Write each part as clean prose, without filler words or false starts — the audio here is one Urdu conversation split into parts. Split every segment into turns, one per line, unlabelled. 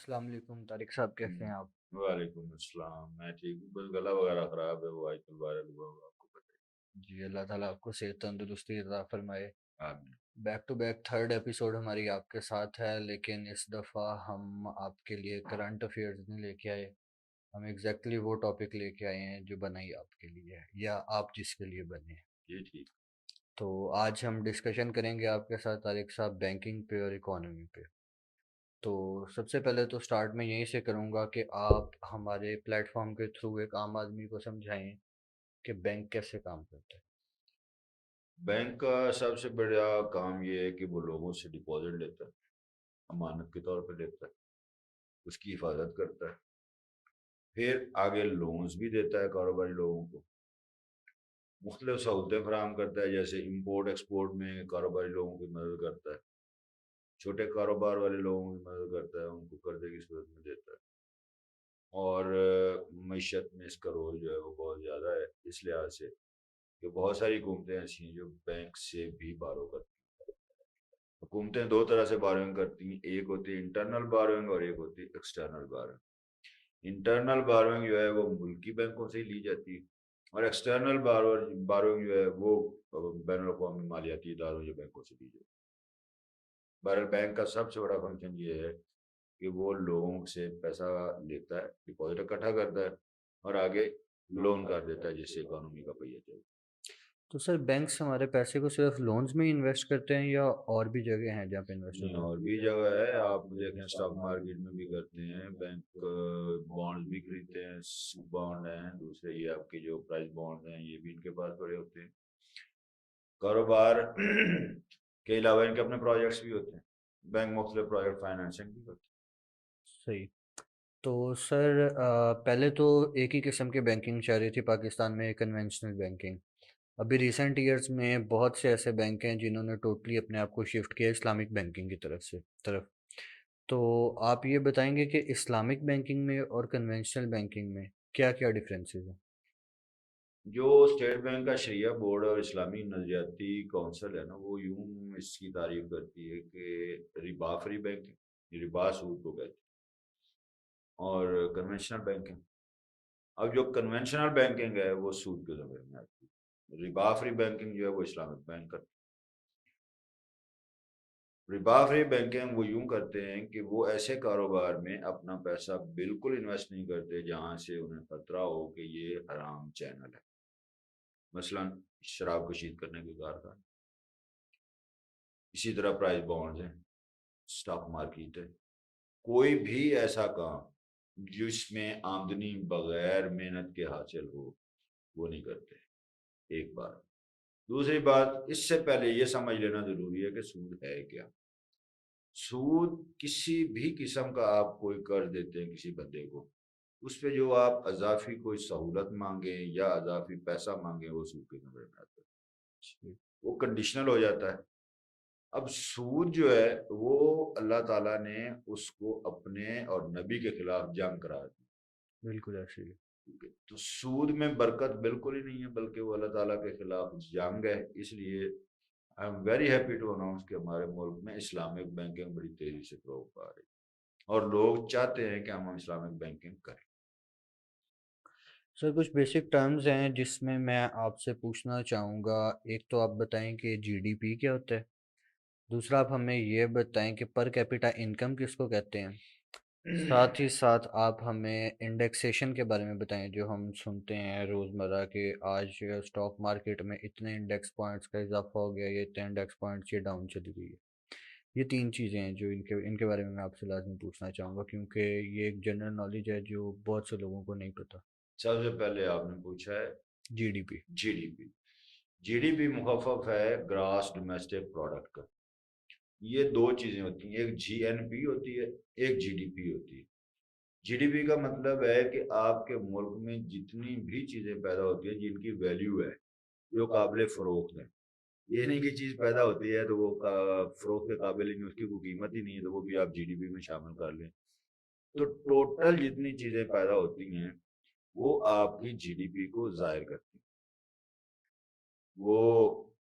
السلام علیکم طارق صاحب، کیسے ہیں آپ؟
وعلیکم السلام، میں ٹھیک ہوں، بس گلا وغیرہ خراب ہے، وہ آج کل وائرل ہوا ہوا آپ کو پتہ
جی اللہ تعالیٰ آپ کو صحت تندرستی عطا فرمائے۔
ہے۔ آمین۔
Back to back third episode ہماری آپ کے ساتھ ہے، لیکن اس دفعہ ہم آپ کے لیے کرنٹ افیئرز نہیں لے کے آئے، ہم ایگزیکٹلی وہ ٹاپک لے کے آئے ہیں جو بنائی آپ کے لیے ہے یا آپ جس کے لیے بنے ہیں۔
یہ ٹھیک۔
تو آج ہم ڈسکشن کریں گے آپ کے ساتھ طارق صاحب بینکنگ پہ اور اکانومی پہ۔ تو سب سے پہلے تو سٹارٹ میں یہیں سے کروں گا کہ آپ ہمارے پلیٹ فارم کے تھرو ایک عام آدمی کو سمجھائیں کہ بینک کیسے کام کرتا ہے۔
بینک کا سب سے بڑا کام یہ ہے کہ وہ لوگوں سے ڈپازٹ لیتا ہے، امانت کے طور پہ لیتا ہے، اس کی حفاظت کرتا ہے، پھر آگے لونز بھی دیتا ہے کاروباری لوگوں کو، مختلف سہولتیں فراہم کرتا ہے، جیسے امپورٹ ایکسپورٹ میں کاروباری لوگوں کی مدد کرتا ہے، چھوٹے کاروبار والے لوگوں کی مدد کرتا ہے، ان کو قرضے کی صورت میں دیتا ہے، اور معیشت میں اس کا رول جو ہے وہ بہت زیادہ ہے، اس لحاظ سے کہ بہت ساری حکومتیں ایسی ہیں جو بینک سے بھی بارو کرتی ہیں۔ حکومتیں دو طرح سے بارونگ کرتی ہیں، ایک ہوتی ہے انٹرنل بارونگ اور ایک ہوتی ہے ایکسٹرنل بارونگ۔ انٹرنل بارونگ جو ہے وہ ملکی بینکوں سے ہی لی جاتی ہے، اور ایکسٹرنل بارونگ جو ہے وہ بین الاقوامی مالیاتی اداروں یا بینکوں سے لی جاتی ہے۔ بہرحال بینک کا سب سے بڑا فنکشن یہ ہے کہ وہ لوگوں سے پیسہ لیتا ہے، ڈپازٹ اکٹھا کرتا ہے، اور آگے لون کر دیتا ہے، جس سے اکانومی کا پہیہ چلے۔
تو سر بینکس ہمارے پیسے کو صرف لونز میں ہی انویسٹ کرتے ہیں یا اور بھی جگہ ہیں جہاں پہ انویسٹ
نہیں،
ہوتا
اور بھی جگہ ہے، آپ دیکھیں اسٹاک مارکیٹ میں بھی کرتے ہیں بینک، بانڈ بھی خریدتے ہیں، بانڈ ہیں، دوسرے یہ آپ کے جو پرائز بانڈ ہیں یہ بھی ان کے پاس پڑے ہوتے ہیں۔ کاروبار کے علاوہ ان کے اپنے پروجیکٹس بھی ہوتے ہیں، بینک مختلف پروجیکٹ فائنینسنگ بھی کرتے
ہے؟ صحیح۔ تو سر پہلے تو ایک ہی قسم کی بینکنگ چل رہی تھی پاکستان میں، کنونشنل بینکنگ۔ ابھی ریسنٹ ایئرز میں بہت سے ایسے بینک ہیں جنہوں نے ٹوٹلی اپنے آپ کو شفٹ کیا اسلامک بینکنگ کی طرف۔ تو آپ یہ بتائیں گے کہ اسلامک بینکنگ میں اور کنونشنل بینکنگ میں کیا کیا ڈفرینسز ہیں؟
ہیں۔ جو اسٹیٹ بینک کا شریعہ بورڈ اور اسلامی نظریاتی کونسل ہے نا، وہ یوں اس کی تعریف کرتی ہے کہ ربا فری بینکنگ، ربا سود کو کہتے ہیں، اور کنونشنل بینکنگ، اب جو کنونشنل بینکنگ ہے وہ سود کے زمرے میں آتی ہے، ربا فری بینکنگ جو ہے وہ اسلامک بینک کرتی ہے۔ ربا فری بینکنگ وہ یوں کرتے ہیں کہ وہ ایسے کاروبار میں اپنا پیسہ بالکل انویسٹ نہیں کرتے جہاں سے انہیں خطرہ ہو کہ یہ حرام چینل ہے، مثلا شراب کشید کرنے کے کارخانے، اسی طرح پرائز بانڈز ہیں، اسٹاک مارکیٹ ہے، کوئی بھی ایسا کام جس میں آمدنی بغیر محنت کے حاصل ہو وہ نہیں کرتے، ایک بات۔ دوسری بات، اس سے پہلے یہ سمجھ لینا ضروری ہے کہ سود ہے کیا۔ سود کسی بھی قسم کا آپ کوئی قرض دیتے ہیں کسی بندے کو، اس پہ جو آپ اضافی کوئی سہولت مانگیں یا اضافی پیسہ مانگیں وہ سود کے نمبر میں آتا ہے، وہ کنڈیشنل ہو جاتا ہے۔ اب سود جو ہے وہ اللہ تعالیٰ نے اس کو اپنے اور نبی کے خلاف جنگ کرا دی،
بالکل ایسے ہی۔
تو سود میں برکت بالکل ہی نہیں ہے، بلکہ وہ اللہ تعالیٰ کے خلاف جنگ ہے۔ اس لیے I am very happy to announce کہ ہمارے ملک میں اسلامک بینکنگ بڑی تیزی سے فروغ پا رہی ہے، اور لوگ چاہتے ہیں کہ ہم اسلامک بینکنگ کریں۔
سر کچھ بیسک ٹرمز ہیں جس میں آپ سے پوچھنا چاہوں گا۔ ایک تو آپ بتائیں کہ جی ڈی پی کیا ہوتا ہے، دوسرا آپ ہمیں یہ بتائیں کہ پر کیپیٹا انکم کس کو کہتے ہیں، ساتھ ہی ساتھ آپ ہمیں انڈیکسیشن کے بارے میں بتائیں جو ہم سنتے ہیں روزمرہ کہ آج اسٹاک مارکیٹ میں اتنے انڈیکس پوائنٹس کا اضافہ ہو گیا، یہ اتنے انڈیکس پوائنٹس یہ ڈاؤن چلی گئی ہے۔ یہ تین چیزیں ہیں جو ان کے بارے میں آپ سے لازمی پوچھنا چاہوں گا، کیونکہ یہ ایک جنرل نالج ہے جو بہت سے لوگوں کو نہیں پتہ۔
سب سے پہلے آپ نے پوچھا ہے
G D P.
G D P. G D P مخفف ہے گراس ڈومیسٹک پروڈکٹ کا۔ یہ دو چیزیں ہوتی ہیں، ایک جی این پی ہوتی ہے، ایک جی ڈی پی ہوتی ہے۔ جی ڈی پی کا مطلب ہے کہ آپ کے ملک میں جتنی بھی چیزیں پیدا ہوتی ہیں جن کی ویلیو ہے، جو قابل فروخت ہے، یہ نہیں کہ چیز پیدا ہوتی ہے تو وہ فروخت کے قابل ہی نہیں، اس کی کوئی قیمت ہی نہیں ہے، تو وہ بھی آپ جی ڈی پی میں شامل کر لیں۔ تو ٹوٹل جتنی چیزیں پیدا ہوتی ہیں وہ آپ کی جی ڈی پی کو ظاہر کرتی ہیں، وہ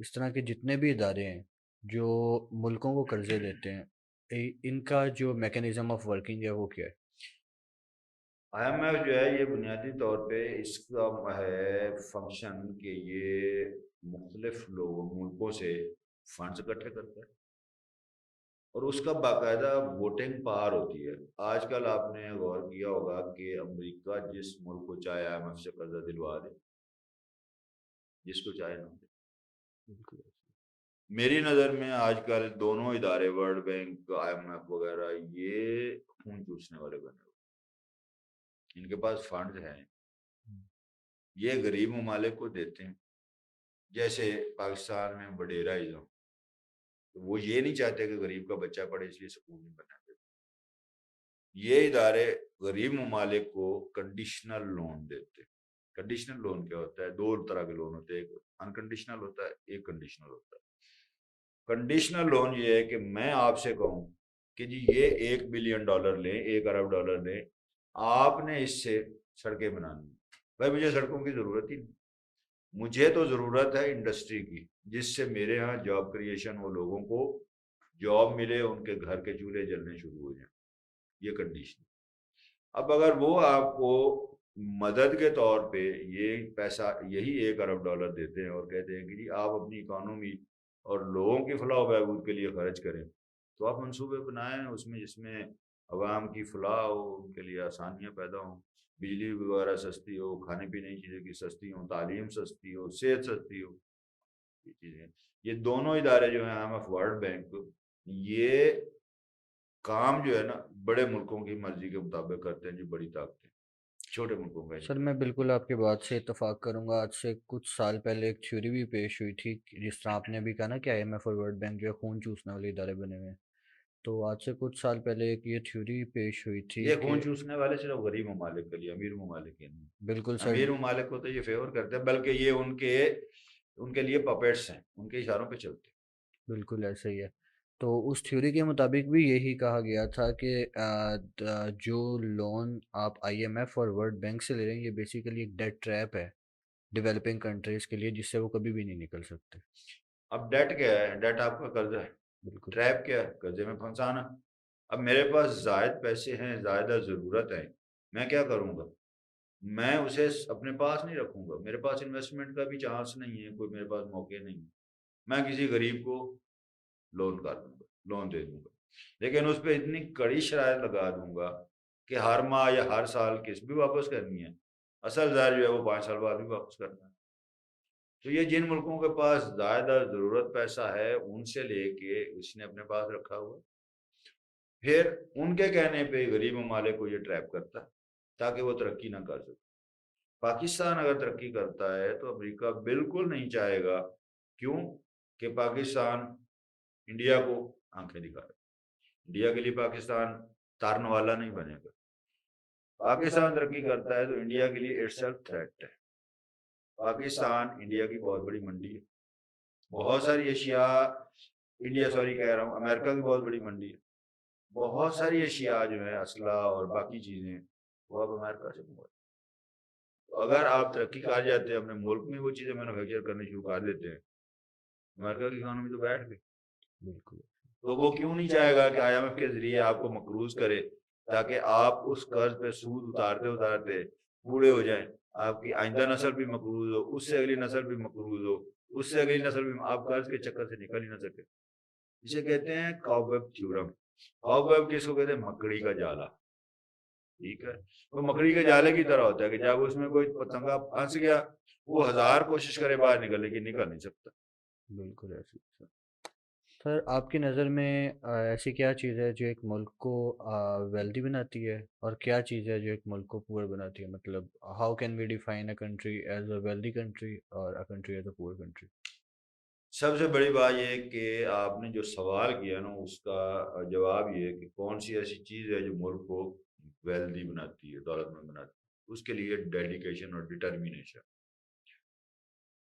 اس طرح کے جتنے بھی ادارے ہیں جو ملکوں کو قرضے دیتے ہیں، ان کا جو میکانزم آف ورکنگ ہے وہ کیا ہے؟
IMF جو ہے یہ بنیادی طور پہ اس کا ہے فنکشن کہ یہ مختلف ملکوں سے فنڈز اکٹھے کرتا ہے اور اس کا باقاعدہ ووٹنگ پاور ہوتی ہے۔ آج کل آپ نے غور کیا ہوگا کہ امریکہ جس ملک کو چاہے IMF سے قرضہ دلوا دے، جس کو چاہے نہ دے۔
بالکل
میری نظر میں آج کل دونوں ادارے، ورلڈ بینک، IMF وغیرہ، یہ خون چوسنے والے بنے ہوئے۔ ان کے پاس فنڈز ہیں، یہ غریب ممالک کو دیتے ہیں۔ جیسے پاکستان میں وڈیرا ازم، وہ یہ نہیں چاہتے کہ غریب کا بچہ پڑھے، اس لیے سکول نہیں بنا دیتے۔ یہ ادارے غریب ممالک کو کنڈیشنل لون دیتے۔ کنڈیشنل لون کیا ہوتا ہے؟ دو طرح کے لون ہوتے ہیں، ایک انکنڈیشنل ہوتا ہے، ایک کنڈیشنل ہوتا ہے۔ کنڈیشنل لون یہ ہے کہ میں آپ سے کہوں کہ جی یہ $1 بلین لیں، $1 ارب لیں، آپ نے اس سے سڑکیں بنانی ہیں۔ بھائی مجھے سڑکوں کی ضرورت ہی نہیں، مجھے تو ضرورت ہے انڈسٹری کی، جس سے میرے ہاں جاب کریشن ہو، لوگوں کو جاب ملے، ان کے گھر کے چولہے جلنے شروع ہو جائیں۔ یہ کنڈیشن۔ اب اگر وہ آپ کو مدد کے طور پہ یہ پیسہ، یہی $1 ارب دیتے ہیں اور کہتے ہیں کہ جی آپ اپنی اکانومی اور لوگوں کی فلاح و بہبود کے لیے خرچ کریں، تو آپ منصوبے بنائیں اس میں، جس میں عوام کی فلاح ہو، ان کے لیے آسانیاں پیدا ہوں، بجلی وغیرہ سستی ہو، کھانے پینے کی چیزیں کی سستی ہوں، تعلیم سستی ہو، صحت سستی ہو۔ یہ چیزیں، یہ دونوں ادارے جو ہیں IMF، ورلڈ بینک، یہ کام جو ہے نا بڑے ملکوں کی مرضی کے مطابق کرتے ہیں جی، بڑی طاقتیں چھوٹے ملکوں کا
سر،
نہیں۔
میں بالکل آپ کی بات سے اتفاق کروں گا۔ آج سے کچھ سال پہلے ایک تھیوری بھی پیش ہوئی تھی، جس طرح آپ نے بھی کہا نا کہ IMF اور ورلڈ بینک جو ہے خون چوسنے والے ادارے بنے ہوئے ہیں، تو آج سے کچھ سال پہلے ایک یہ تھیوری پیش ہوئی تھی
یہ
کہ
خون چوسنے والے صرف غریب ممالک کے لیے، امیر ممالک کے نہیں۔
بالکل سر،
امیر ممالک کو تو یہ فیور کرتے ہیں، بلکہ یہ ان کے لیے پپیٹس ہیں، ان کے اشاروں پہ چلتے ہیں۔
بالکل ایسا ہی ہے۔ تو اس تھیوری کے مطابق بھی یہی کہا گیا تھا کہ جو لون آپ IMF اور ورلڈ بینک سے لے رہے ہیں، یہ بیسیکلی ایک ڈیٹ ٹریپ ہے ڈیولپنگ کنٹریز کے لیے، جس سے وہ کبھی بھی نہیں نکل سکتے۔
اب ڈیٹ کیا ہے؟ ڈیٹ آپ کا قرضہ ہے۔
بالکل
ٹریپ کیا ہے؟ قرضے میں پھنسانا۔ اب میرے پاس زائد پیسے ہیں، زائدہ ضرورت ہے، میں کیا کروں گا؟ میں اسے اپنے پاس نہیں رکھوں گا، میرے پاس انویسٹمنٹ کا بھی چانس نہیں ہے، کوئی میرے پاس موقع نہیں ہے، میں کسی غریب کو لون کر دوں گا، لون دے دوں گا، لیکن اس پہ اتنی کڑی شرائط لگا دوں گا کہ ہر ماہ یا ہر سال قسط بھی واپس کرنی ہے، اصل زر جو ہے وہ 5 سال بعد بھی واپس کرنا ہے۔ تو یہ جن ملکوں کے پاس زیادہ ضرورت پیسہ ہے، ان سے لے کے اس نے اپنے پاس رکھا ہوا، پھر ان کے کہنے پہ غریب ممالک کو یہ ٹریپ کرتا ہے تاکہ وہ ترقی نہ کر سکے۔ پاکستان اگر ترقی کرتا ہے تو امریکہ بالکل نہیں چاہے گا، کیوں کہ پاکستان انڈیا کو آنکھیں دکھا رہا ہے۔ انڈیا کے لیے پاکستان تارن والا نہیں بنے گا۔ پاکستان ترقی کرتا ہے تو انڈیا کے لیے اٹس اے تھریٹ ہے۔ پاکستان انڈیا کی بہت بڑی منڈی ہے، بہت ساری اشیاء، کہہ رہا ہوں، امریکہ کی بہت بڑی منڈی ہے، بہت ساری اشیاء جو ہیں، اسلحہ اور باقی چیزیں، وہ اب امریکہ سے منگواتے ہیں۔ اگر آپ ترقی کر جاتے ہیں، اپنے ملک میں وہ چیزیں مینوفیکچر کرنے شروع کر دیتے ہیں، امریکہ کی اکانومی تو بیٹھ گئی۔
بالکل
تو وہ کیوں نہیں چاہے گا کہ IMF کے ذریعے آپ کو مقروض کرے تاکہ آپ اس قرض پہ سود اتارتے اتارتے بوڑھے ہو جائیں، آپ کی آئندہ نسل بھی مقروض ہو، اس سے اگلی نسل بھی مقروض ہو، اس سے اگلی نسل بھی، آپ قرض کے چکر سے نکل ہی نہ سکے۔ اسے کہتے ہیں کاؤبویب تھیورم۔ کاؤبویب کس کو کہتے ہیں؟ مکڑی کا جالا۔ ٹھیک ہے، وہ مکڑی کے جالے کی طرح ہوتا ہے کہ جب اس میں کوئی پتنگا پھنس گیا، وہ 1000 کوشش کرے باہر نکلنے کی، نکل نہیں سکتا۔
بالکل ایسے ہی سر۔ سر، آپ کی نظر میں ایسی کیا چیز ہے جو ایک ملک کو ویلدی بناتی ہے، اور کیا چیز ہے جو ایک ملک کو پور بناتی ہے؟ مطلب how can we define a country as a wealthy country اور اے کنٹری ایز اے پور کنٹری؟
سب سے بڑی بات یہ ہے کہ آپ نے جو سوال کیا نا، اس کا جواب یہ ہے کہ کون سی ایسی چیز ہے جو ملک کو ویلدی بناتی ہے، دولت مند بناتی ہے۔ اس کے لیے ڈیڈیکیشن اور ڈٹرمینیشن۔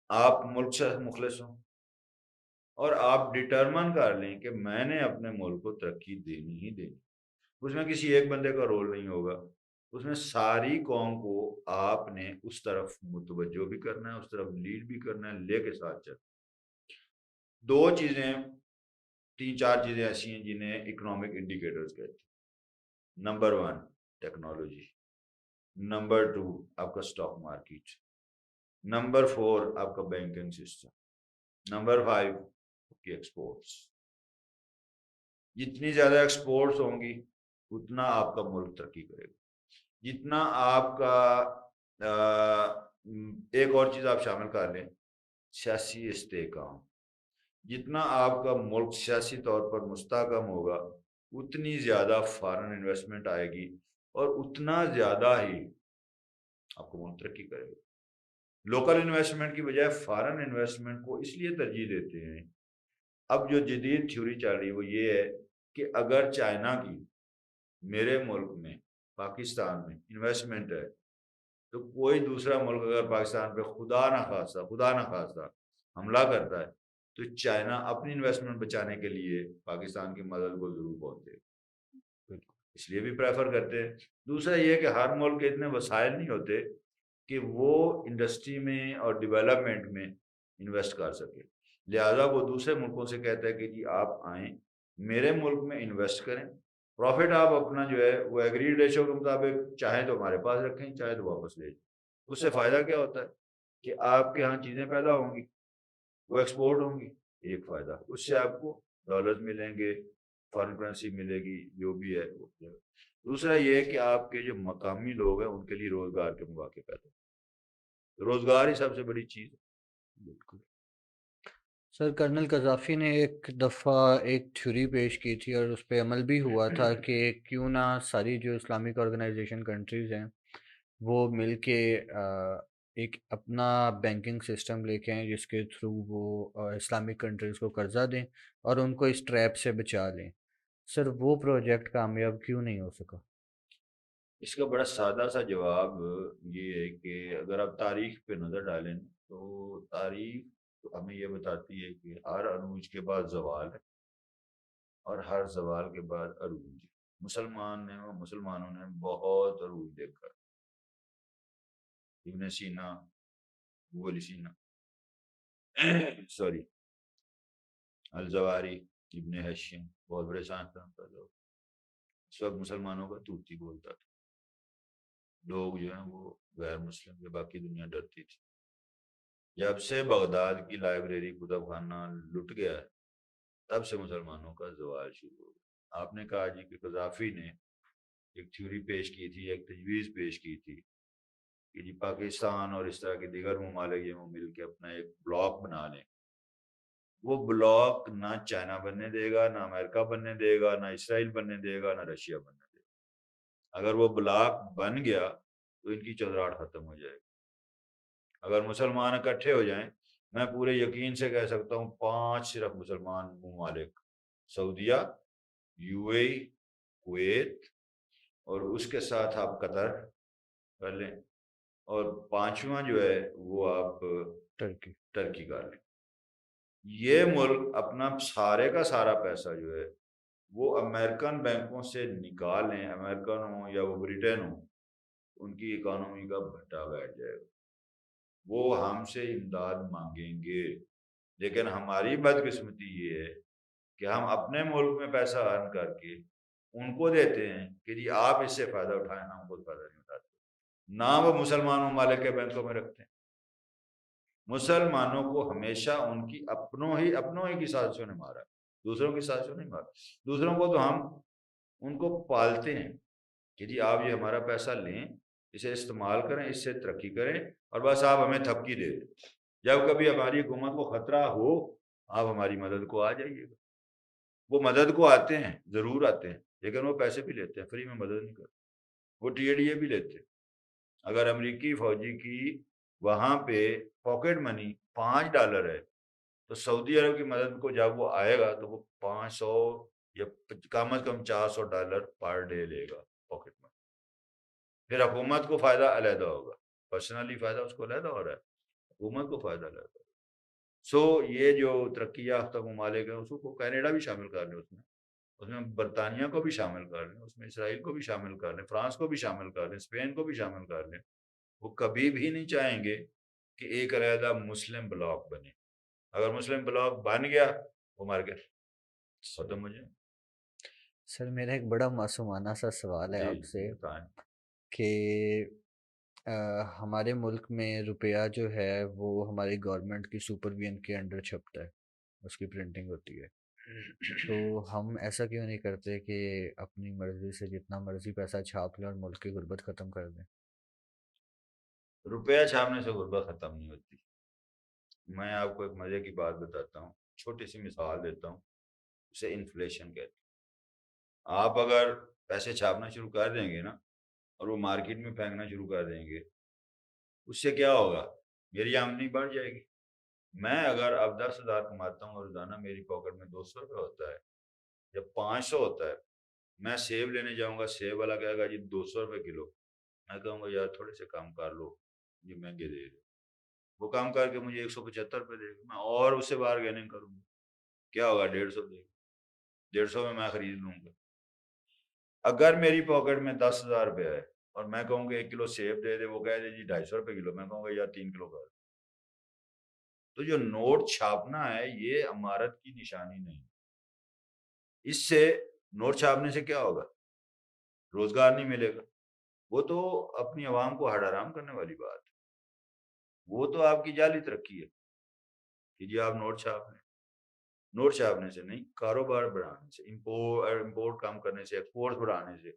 آپ ملک سے مخلص ہوں اور آپ ڈٹرمن کر لیں کہ میں نے اپنے ملک کو ترقی دینی ہی دینی، اس میں کسی ایک بندے کا رول نہیں ہوگا، اس میں ساری قوم کو آپ نے اس طرف متوجہ بھی کرنا ہے، اس طرف لیڈ بھی کرنا ہے، لے کے ساتھ چل۔ دو چیزیں 3-4 چیزیں ایسی ہیں جنہیں اکنامک انڈیکیٹرز کہتے ہیں. نمبر 1 ٹیکنالوجی، نمبر 2 آپ کا اسٹاک مارکیٹ، نمبر 4 آپ کا بینکنگ سسٹم، نمبر 5 آپ کی ایکسپورٹس. جتنی زیادہ ایکسپورٹس ہوں گی اتنا آپ کا ملک ترقی کرے گا. جتنا آپ کا ایک اور چیز آپ شامل کر لیں، سیاسی استحکام. جتنا آپ کا ملک سیاسی طور پر مستحکم ہوگا اتنی زیادہ فارن انویسٹمنٹ آئے گی اور اتنا زیادہ ہی آپ کو ملک ترقی کرے گا. لوکل انویسٹمنٹ کی بجائے فارن انویسٹمنٹ کو اس لیے ترجیح دیتے ہیں. اب جو جدید تھیوری چل رہی ہے وہ یہ ہے کہ اگر چائنا کی میرے ملک میں پاکستان میں انویسٹمنٹ ہے تو کوئی دوسرا ملک اگر پاکستان پہ خدا نخواستہ حملہ کرتا ہے تو چائنا اپنی انویسٹمنٹ بچانے کے لیے پاکستان کی مدد کو ضرور پہنچے گا، اس لیے بھی پریفر کرتے ہیں. دوسرا یہ کہ ہر ملک کے اتنے وسائل نہیں ہوتے کہ وہ انڈسٹری میں اور ڈیولپمنٹ میں انویسٹ کر سکے، لہذا وہ دوسرے ملکوں سے کہتا ہے کہ جی آپ آئیں میرے ملک میں انویسٹ کریں، پروفٹ آپ اپنا جو ہے وہ ایگریڈ ریشو کے مطابق چاہیں تو ہمارے پاس رکھیں چاہے تو واپس لے جائیں. اس سے فائدہ کیا ہوتا ہے کہ آپ کے ہاں چیزیں پیدا ہوں گی، وہ ایکسپورٹ ہوں گی، ایک فائدہ اس سے آپ کو ڈالرز ملیں گے، فارن کرنسی ملے گی، جو بھی ہے وہ. دوسرا یہ کہ آپ کے جو مقامی لوگ ہیں ان کے لیے روزگار کے مواقع پیدا ہوں. روزگار ہی سب سے بڑی چیز ہے.
بالکل سر. کرنل قذافی نے ایک دفعہ ایک تھیوری پیش کی تھی اور اس پہ عمل بھی ہوا تھا کہ کیوں نہ ساری جو اسلامک آرگنائزیشن کنٹریز ہیں وہ مل کے ایک اپنا بینکنگ سسٹم لے کے آئیں جس کے تھرو وہ اسلامک کنٹریز کو قرضہ دیں اور ان کو اس ٹریپ سے بچا لیں. سر وہ پروجیکٹ کامیاب کیوں نہیں ہو سکا؟
اس کا بڑا سادہ سا جواب یہ ہے کہ اگر آپ تاریخ پہ نظر ڈالیں تو تاریخ ہمیں یہ بتاتی ہے کہ ہر عروج کے بعد زوال ہے اور ہر زوال کے بعد عروج. مسلمانوں نے بہت عروج دیکھا. ابن سینا، ابو سینا سوری الزواری، ابن حشیم، بہت بڑے سائنسدان تھا جو اس وقت مسلمانوں کا توتی بولتا تھا. لوگ جو ہیں وہ غیر مسلم کے باقی دنیا ڈرتی تھی. جب سے بغداد کی لائبریری کتب خانہ لٹ گیا ہے تب سے مسلمانوں کا زوال شروع ہو گیا. آپ نے کہا جی کہ قذافی نے ایک تھیوری پیش کی تھی، ایک تجویز پیش کی تھی کہ جی پاکستان اور اس طرح کے دیگر ممالک یہ مل کے اپنا ایک بلاک بنا لیں. وہ بلاک نہ چائنا بننے دے گا، نہ امریکہ بننے دے گا، نہ اسرائیل بننے دے گا، نہ رشیا بننے دے گا. اگر وہ بلاک بن گیا تو ان کی چودراہٹ ختم ہو جائے گی. اگر مسلمان اکٹھے ہو جائیں، میں پورے یقین سے کہہ سکتا ہوں 5 صرف مسلمان ممالک، سعودیہ، یو اے ای، کویت اور اس کے ساتھ آپ قطر کر لیں اور 5واں جو ہے وہ آپ ٹرکی کر لیں. یہ ملک اپنا سارے کا سارا پیسہ جو ہے وہ امریکن بینکوں سے نکالیں، امریکن ہوں یا وہ برٹن ہوں، ان کی اکانومی کا بھٹا بیٹھ جائے گا. وہ ہم سے امداد مانگیں گے لیکن ہماری بدقسمتی یہ ہے کہ ہم اپنے ملک میں پیسہ ارن کر کے ان کو دیتے ہیں کہ جی آپ اس سے فائدہ اٹھائیں، ہم خود فائدہ نہیں اٹھاتے. نہ وہ مسلمان ممالک کے بینکوں میں رکھتے ہیں. مسلمانوں کو ہمیشہ ان کی اپنوں ہی کی سازشوں نے مارا، دوسروں کی سازشوں نہیں مارا. دوسروں کو تو ہم ان کو پالتے ہیں کہ جی آپ یہ ہمارا پیسہ لیں، اسے استعمال کریں، اس سے ترقی کریں اور بس آپ ہمیں تھپکی دے دیں. جب کبھی ہماری حکومت کو خطرہ ہو آپ ہماری مدد کو آ جائیے گا. وہ مدد کو آتے ہیں، ضرور آتے ہیں، لیکن وہ پیسے بھی لیتے ہیں، فری میں مدد نہیں کرتے. وہ TADA بھی لیتے ہیں. اگر امریکی فوجی کی وہاں پہ پاکٹ منی $5 ہے تو سعودی عرب کی مدد کو جب وہ آئے گا تو وہ 500 یا کم از کم $400 پر ڈے لے گا پاکٹ منی. پھر حکومت کو فائدہ علیحدہ ہوگا، پرسنلی فائدہ اس کو علیحدہ ہو رہا ہے، حکومت کو فائدہ علیحدہ ہوگا. یہ جو ترقی یافتہ ممالک ہیں اس کو کینیڈا بھی شامل کر لیں، اس میں برطانیہ کو بھی شامل کر لیں، اس میں اسرائیل کو بھی شامل کر لیں، فرانس کو بھی شامل کر لیں، اسپین کو بھی شامل کر لیں. وہ کبھی بھی نہیں چاہیں گے کہ ایک علیحدہ مسلم بلاک بنے. اگر مسلم بلاک بن گیا وہ مر گیا، ختم ہو جائے۔
سر میرا ایک بڑا معصومانہ سا سوال ہے
جی
آپ سے
بتائیں۔
کہ ہمارے ملک میں روپیہ جو ہے وہ ہماری گورنمنٹ کی سپروین کے انڈر چھپتا ہے، اس کی پرنٹنگ ہوتی ہے، تو ہم ایسا کیوں نہیں کرتے کہ اپنی مرضی سے جتنا مرضی پیسہ چھاپ لیں اور ملک کی غربت ختم کر دیں؟
روپیہ چھاپنے سے غربت ختم نہیں ہوتی۔ میں آپ کو ایک مزے کی بات بتاتا ہوں، چھوٹی سی مثال دیتا ہوں، اسے انفلیشن کہتے ہیں۔ آپ اگر پیسے چھاپنا شروع کر دیں گے نا اور وہ مارکیٹ میں پھینکنا شروع کر دیں گے، اس سے کیا ہوگا؟ میری آمدنی بڑھ جائے گی۔ میں اگر اب 10,000 کماتا ہوں اور روزانہ میری پاکٹ میں 200 روپے ہوتا ہے یا 500 ہوتا ہے، میں سیب لینے جاؤں گا، سیب والا کہے گا جی 200 روپے کلو، میں کہوں گا یار تھوڑے سے کم کر لو، یہ مہنگے دے رہے، وہ کام کر کے مجھے 175 روپے دے گا، میں اور اس سے بارگیننگ کروں گا، کیا ہوگا؟ 150 دے گا، 150 میں خرید لوں گا۔ اگر میری پاکٹ میں 10,000 روپے ہے اور میں کہوں گا 1 کلو سیب دے دے، وہ کہہ دے جی 250 روپے کلو، میں کہوں گا یار 3 کلو کر۔ تو جو نوٹ چھاپنا ہے یہ امارت کی نشانی نہیں، اس سے نوٹ چھاپنے سے کیا ہوگا؟ روزگار نہیں ملے گا، وہ تو اپنی عوام کو حرام کرنے والی بات ہے، وہ تو آپ کی جعلی ترقی ہے کہ جی آپ نوٹ چھاپ لیں۔ نوٹ چھاپنے سے نہیں، کاروبار بڑھانے سے، امپورٹ کم کرنے سے، ایکسپورٹ بڑھانے سے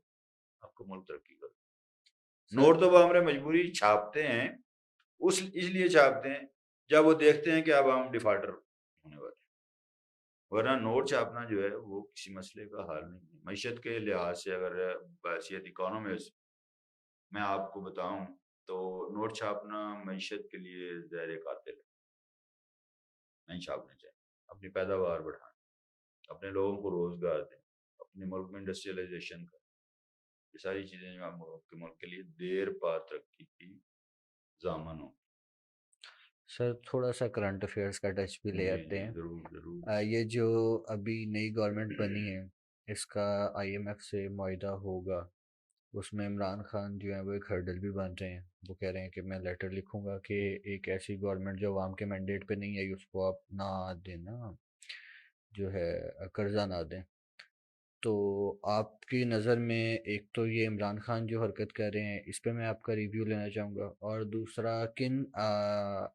آپ کو ملک ترقی کر۔
سر
نوٹ تو وہ ہمارے مجبوری چھاپتے ہیں، اس لیے چھاپتے ہیں جب وہ دیکھتے ہیں کہ اب ہم ڈیفالٹر ہونے والے ہیں، ورنہ نوٹ چھاپنا جو ہے وہ کسی مسئلے کا حل نہیں ہے۔ معیشت کے لحاظ سے اگر بحیثیت اکانومسٹ میں آپ کو بتاؤں تو نوٹ چھاپنا معیشت کے لیے زہر قاتل ہے، نہیں چھاپنے چاہیے۔ اپنی پیداوار بڑھائیں، اپنے لوگوں کو روزگار دیں، اپنے ملک میں انڈسٹریلائزیشن کریں، یہ ساری چیزیں جو ملک کے لیے دیر پا ترقی کی ضامن ہوں۔
سر تھوڑا سا کرنٹ افیئرس کا ٹچ بھی لے
جی
آتے
جی
ہیں۔
ضرور ضرور۔
یہ جو ابھی نئی گورنمنٹ بنی ہے اس کا آئی ایم ایف سے معاہدہ ہوگا، اس میں عمران خان جو ہیں وہ ایک ہرڈل بھی بن رہے ہیں، وہ کہہ رہے ہیں کہ میں لیٹر لکھوں گا کہ ایک ایسی گورنمنٹ جو عوام کے مینڈیٹ پہ نہیں آئی اس کو آپ نہ دینا، جو ہے قرضہ نہ دیں۔ تو آپ کی نظر میں ایک تو یہ عمران خان جو حرکت کر رہے ہیں اس پہ میں آپ کا ریویو لینا چاہوں گا، اور دوسرا کن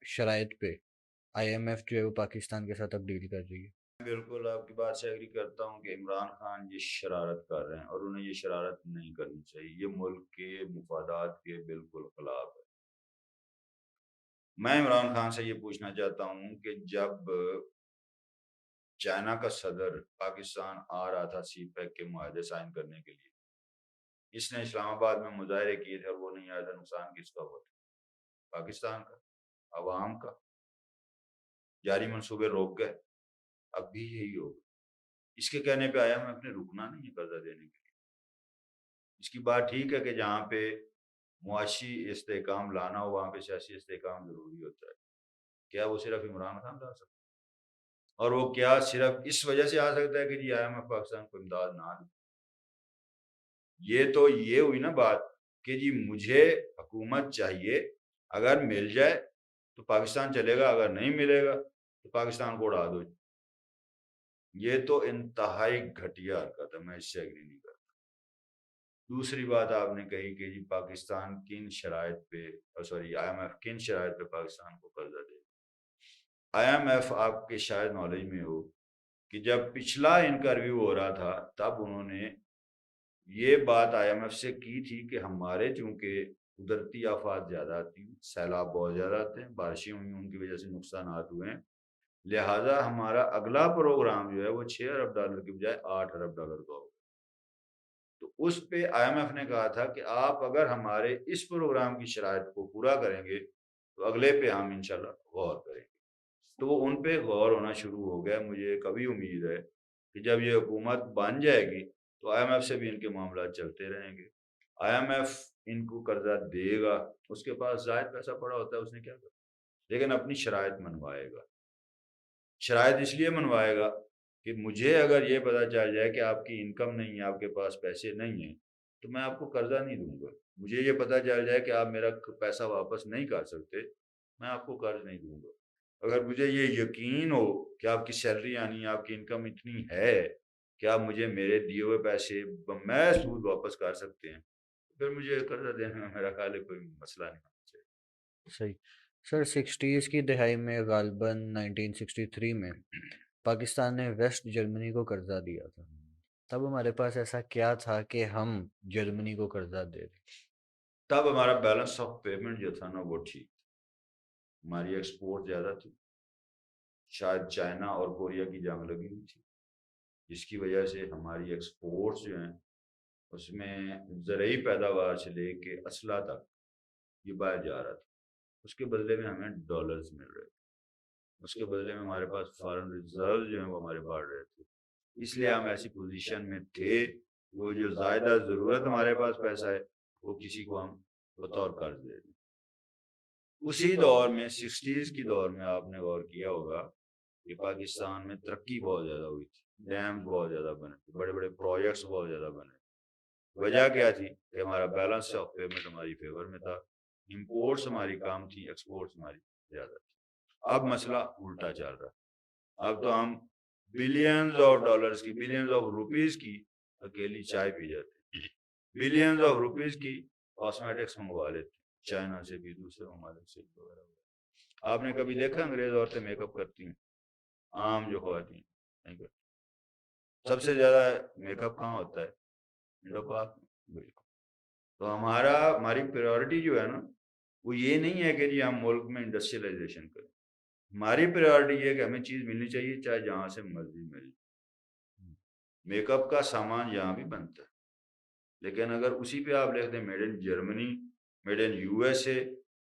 شرائط پہ آئی ایم ایف جو ہے وہ پاکستان کے ساتھ اب ڈیل کر رہی ہے؟
بالکل آپ کی بات سے ایگری کرتا ہوں کہ عمران خان یہ شرارت کر رہے ہیں اور انہیں یہ شرارت نہیں کرنی چاہیے، یہ ملک کے مفادات کے بالکل خلاف ہے۔ میں عمران خان سے یہ پوچھنا چاہتا ہوں کہ جب چائنا کا صدر پاکستان آ رہا تھا سی پیک کے معاہدے سائن کرنے کے لیے، اس نے اسلام آباد میں مظاہرے کیے تھے اور وہ نہیں آیا تھا، نقصان کس کا ہوا تھا؟ پاکستان کا، عوام کا۔ جاری منصوبے روک گئے، اب بھی یہی ہوگا۔ اس کے کہنے پہ آیا میں اپنے رکنا نہیں ہے قرضہ دینے کے لیے۔ اس کی بات ٹھیک ہے کہ جہاں پہ معاشی استحکام لانا ہو وہاں پہ سیاسی استحکام ضروری ہوتا ہے، کیا وہ صرف عمران خان لا سکتا ہے؟ اور وہ کیا صرف اس وجہ سے آ سکتا ہے کہ جی آئی ایم ایف پاکستان کو امداد نہ دے؟ یہ تو یہ ہوئی نا بات کہ جی مجھے حکومت چاہیے، اگر مل جائے تو پاکستان چلے گا، اگر نہیں ملے گا تو پاکستان کو اڑا دو۔ یہ تو انتہائی گھٹیا حرکت ہے، میں اس سے ایگری نہیں کرتا۔ دوسری بات آپ نے کہی کہ جی پاکستان کن شرائط پہ آئی ایم ایف کن شرائط پہ پاکستان کو قرضہ دے گا۔ آئی ایم ایف آپ کے شاید نالج میں ہو کہ جب پچھلا ان کا ریویو ہو رہا تھا تب انہوں نے یہ بات آئی ایم ایف سے کی تھی کہ ہمارے چونکہ قدرتی آفات زیادہ آتی ہیں، سیلاب بہت زیادہ آتے ہیں، بارشیں ہوئی ہیں ان کی وجہ سے نقصانات ہوئے ہیں، لہٰذا ہمارا اگلا پروگرام جو ہے وہ 6 ارب ڈالر کی بجائے 8 ارب ڈالر کا ہوگا۔ تو اس پہ آئی ایم ایف نے کہا تھا کہ آپ اگر ہمارے اس پروگرام کی شرائط کو پورا کریں گے تو اگلے پہ ہم انشاءاللہ غور کریں گے۔ تو وہ ان پہ غور ہونا شروع ہو گیا۔ مجھے کبھی امید ہے کہ جب یہ حکومت بن جائے گی تو آئی ایم ایف سے بھی ان کے معاملات چلتے رہیں گے، آئی ایم ایف ان کو قرضہ دے گا، اس کے پاس زائد پیسہ پڑا ہوتا ہے اس نے کیا کرنا، لیکن اپنی شرائط منوائے گا۔ شرائط اس لیے منوائے گا کہ مجھے اگر یہ پتہ چل جائے کہ آپ کی انکم نہیں ہے، آپ کے پاس پیسے نہیں ہیں، تو میں آپ کو قرضہ نہیں دوں گا۔ مجھے یہ پتہ چل جائے کہ آپ میرا پیسہ واپس نہیں کر سکتے، میں آپ کو قرض نہیں دوں گا۔ اگر مجھے یہ یقین ہو کہ آپ کی سیلری آنی ہے، آپ کی انکم اتنی ہے کہ آپ مجھے میرے دیے ہوئے پیسے میں سود واپس کر سکتے ہیں، پھر مجھے قرضہ دینے میں میرا خیال ہے کوئی مسئلہ نہیں ہونا چاہیے۔
صحیح سر، سکسٹیز کی دہائی میں غالباً 1963 میں پاکستان نے ویسٹ جرمنی کو قرضہ دیا تھا، تب ہمارے پاس ایسا کیا تھا کہ ہم جرمنی کو قرضہ دے دیں؟
تب ہمارا بیلنس آف پیمنٹ جو تھا نا وہ ٹھیک تھا، ہماری ایکسپورٹ زیادہ تھی، شاید چائنا اور کوریا کی جنگ لگی ہوئی تھی جس کی وجہ سے ہماری ایکسپورٹس جو ہیں اس میں زرعی پیداوار سے لے کے اسلحہ تک یہ باہر جا رہا تھا، اس کے بدلے میں ہمیں ڈالرز مل رہے تھے، اس کے بدلے میں ہمارے پاس فارن ریزرو جو ہیں وہ ہمارے بڑھ رہے تھے، اس لیے ہم ایسی پوزیشن میں تھے وہ جو زائدہ ضرورت ہمارے پاس پیسہ ہے وہ کسی کو ہم بطور قرض دے دیں۔ اسی دور میں سکسٹیز کی دور میں آپ نے غور کیا ہوگا کہ پاکستان میں ترقی بہت زیادہ ہوئی تھی، ڈیمز بہت زیادہ بنے تھے، بڑے بڑے پروجیکٹس بہت زیادہ بنے، وجہ کیا تھی کہ ہمارا بیلنس آف پیمنٹ ہماری فیور میں تھا، امپورٹس ہماری کام تھی، ایکسپورٹس ہماری زیادہ تھی۔ اب مسئلہ الٹا چل رہا ہے، اب تو ہم بلینز آف ڈالرز کی، بلینز آف روپیز کی اکیلی چائے پی جاتے ہیں، بلینز آف روپیز کی کاسمیٹکس منگوا لیتے ہیں چائنا سے بھی، دوسرے ممالک سے بھی وغیرہ وغیرہ۔ آپ نے کبھی دیکھا انگریز عورتیں میک اپ کرتی ہیں؟ عام جو خواتین نہیں کرتی۔ سب سے زیادہ میک اپ کہاں ہوتا ہے؟ انڈو پاک میں۔ بالکل۔ تو ہماری پریورٹی جو ہے نا وہ یہ نہیں ہے کہ جی ہم ملک میں انڈسٹریلائزیشن کریں، ہماری پریورٹی یہ ہے کہ ہمیں چیز ملنی چاہیے چاہے جہاں سے مرضی مل۔ میک اپ کا سامان یہاں بھی بنتا ہے لیکن اگر اسی پہ آپ لکھ دیں made in Germany, made in U S A,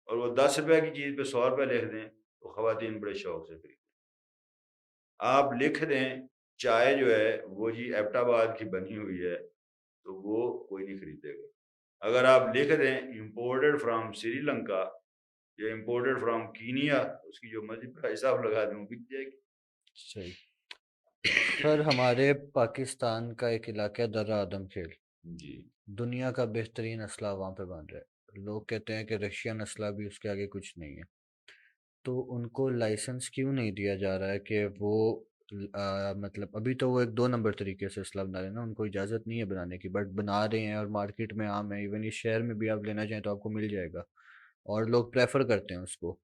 اور وہ 10 روپے کی چیز پہ 100 روپے لکھ دیں تو خواتین بڑے شوق سے خریدیں۔ آپ لکھ دیں چائے جو ہے وہ جی ایبٹ آباد کی بنی ہوئی ہے تو وہ کوئی نہیں خریدے گا۔ اگر آپ لکھ دیں امپورٹڈ فرام سری لنکا یا امپورٹڈ فرام کینیا، اس کی جو مرضی پرائس آپ لگا دیں وہ بک جائے گی۔
صحیح سر، ہمارے پاکستان کا ایک علاقہ ہے درہ آدم کھیل،
جی
دنیا کا بہترین اسلحہ وہاں پہ بن رہا ہے، لوگ کہتے ہیں کہ رشین اسلحہ بھی اس کے آگے کچھ نہیں ہے، تو ان کو لائسنس کیوں نہیں دیا جا رہا ہے کہ وہ مطلب ابھی تو وہ ایک 2 نمبر طریقے سے اسلحہ بنا رہے ہیں نا، ان کو اجازت نہیں ہے بنانے کی، بٹ بنا رہے ہیں اور مارکیٹ میں عام ہے، ایون اس شہر میں بھی آپ لینا چاہیں تو آپ کو مل جائے گا اور لوگ پریفر کرتے ہیں اس کو،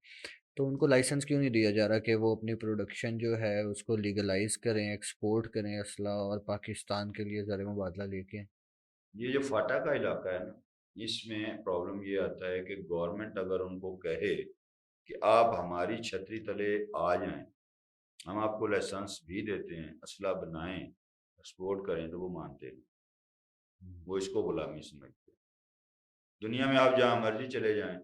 تو ان کو لائسنس کیوں نہیں دیا جا رہا کہ وہ اپنی پروڈکشن جو ہے اس کو لیگلائز کریں، ایکسپورٹ کریں اسلحہ اور پاکستان کے لیے زر مبادلہ لے کے؟
یہ جو فاٹا کا علاقہ ہے نا اس میں پرابلم یہ آتا ہے کہ گورنمنٹ اگر ان کو کہے کہ آپ ہماری چھتری تلے آ جائیں، ہم آپ کو لائسنس بھی دیتے ہیں، اسلحہ بنائیں، ایکسپورٹ کریں، تو وہ مانتے ہیں، وہ اس کو غلامی سمجھتے ہیں۔ دنیا میں آپ جہاں مرضی چلے جائیں،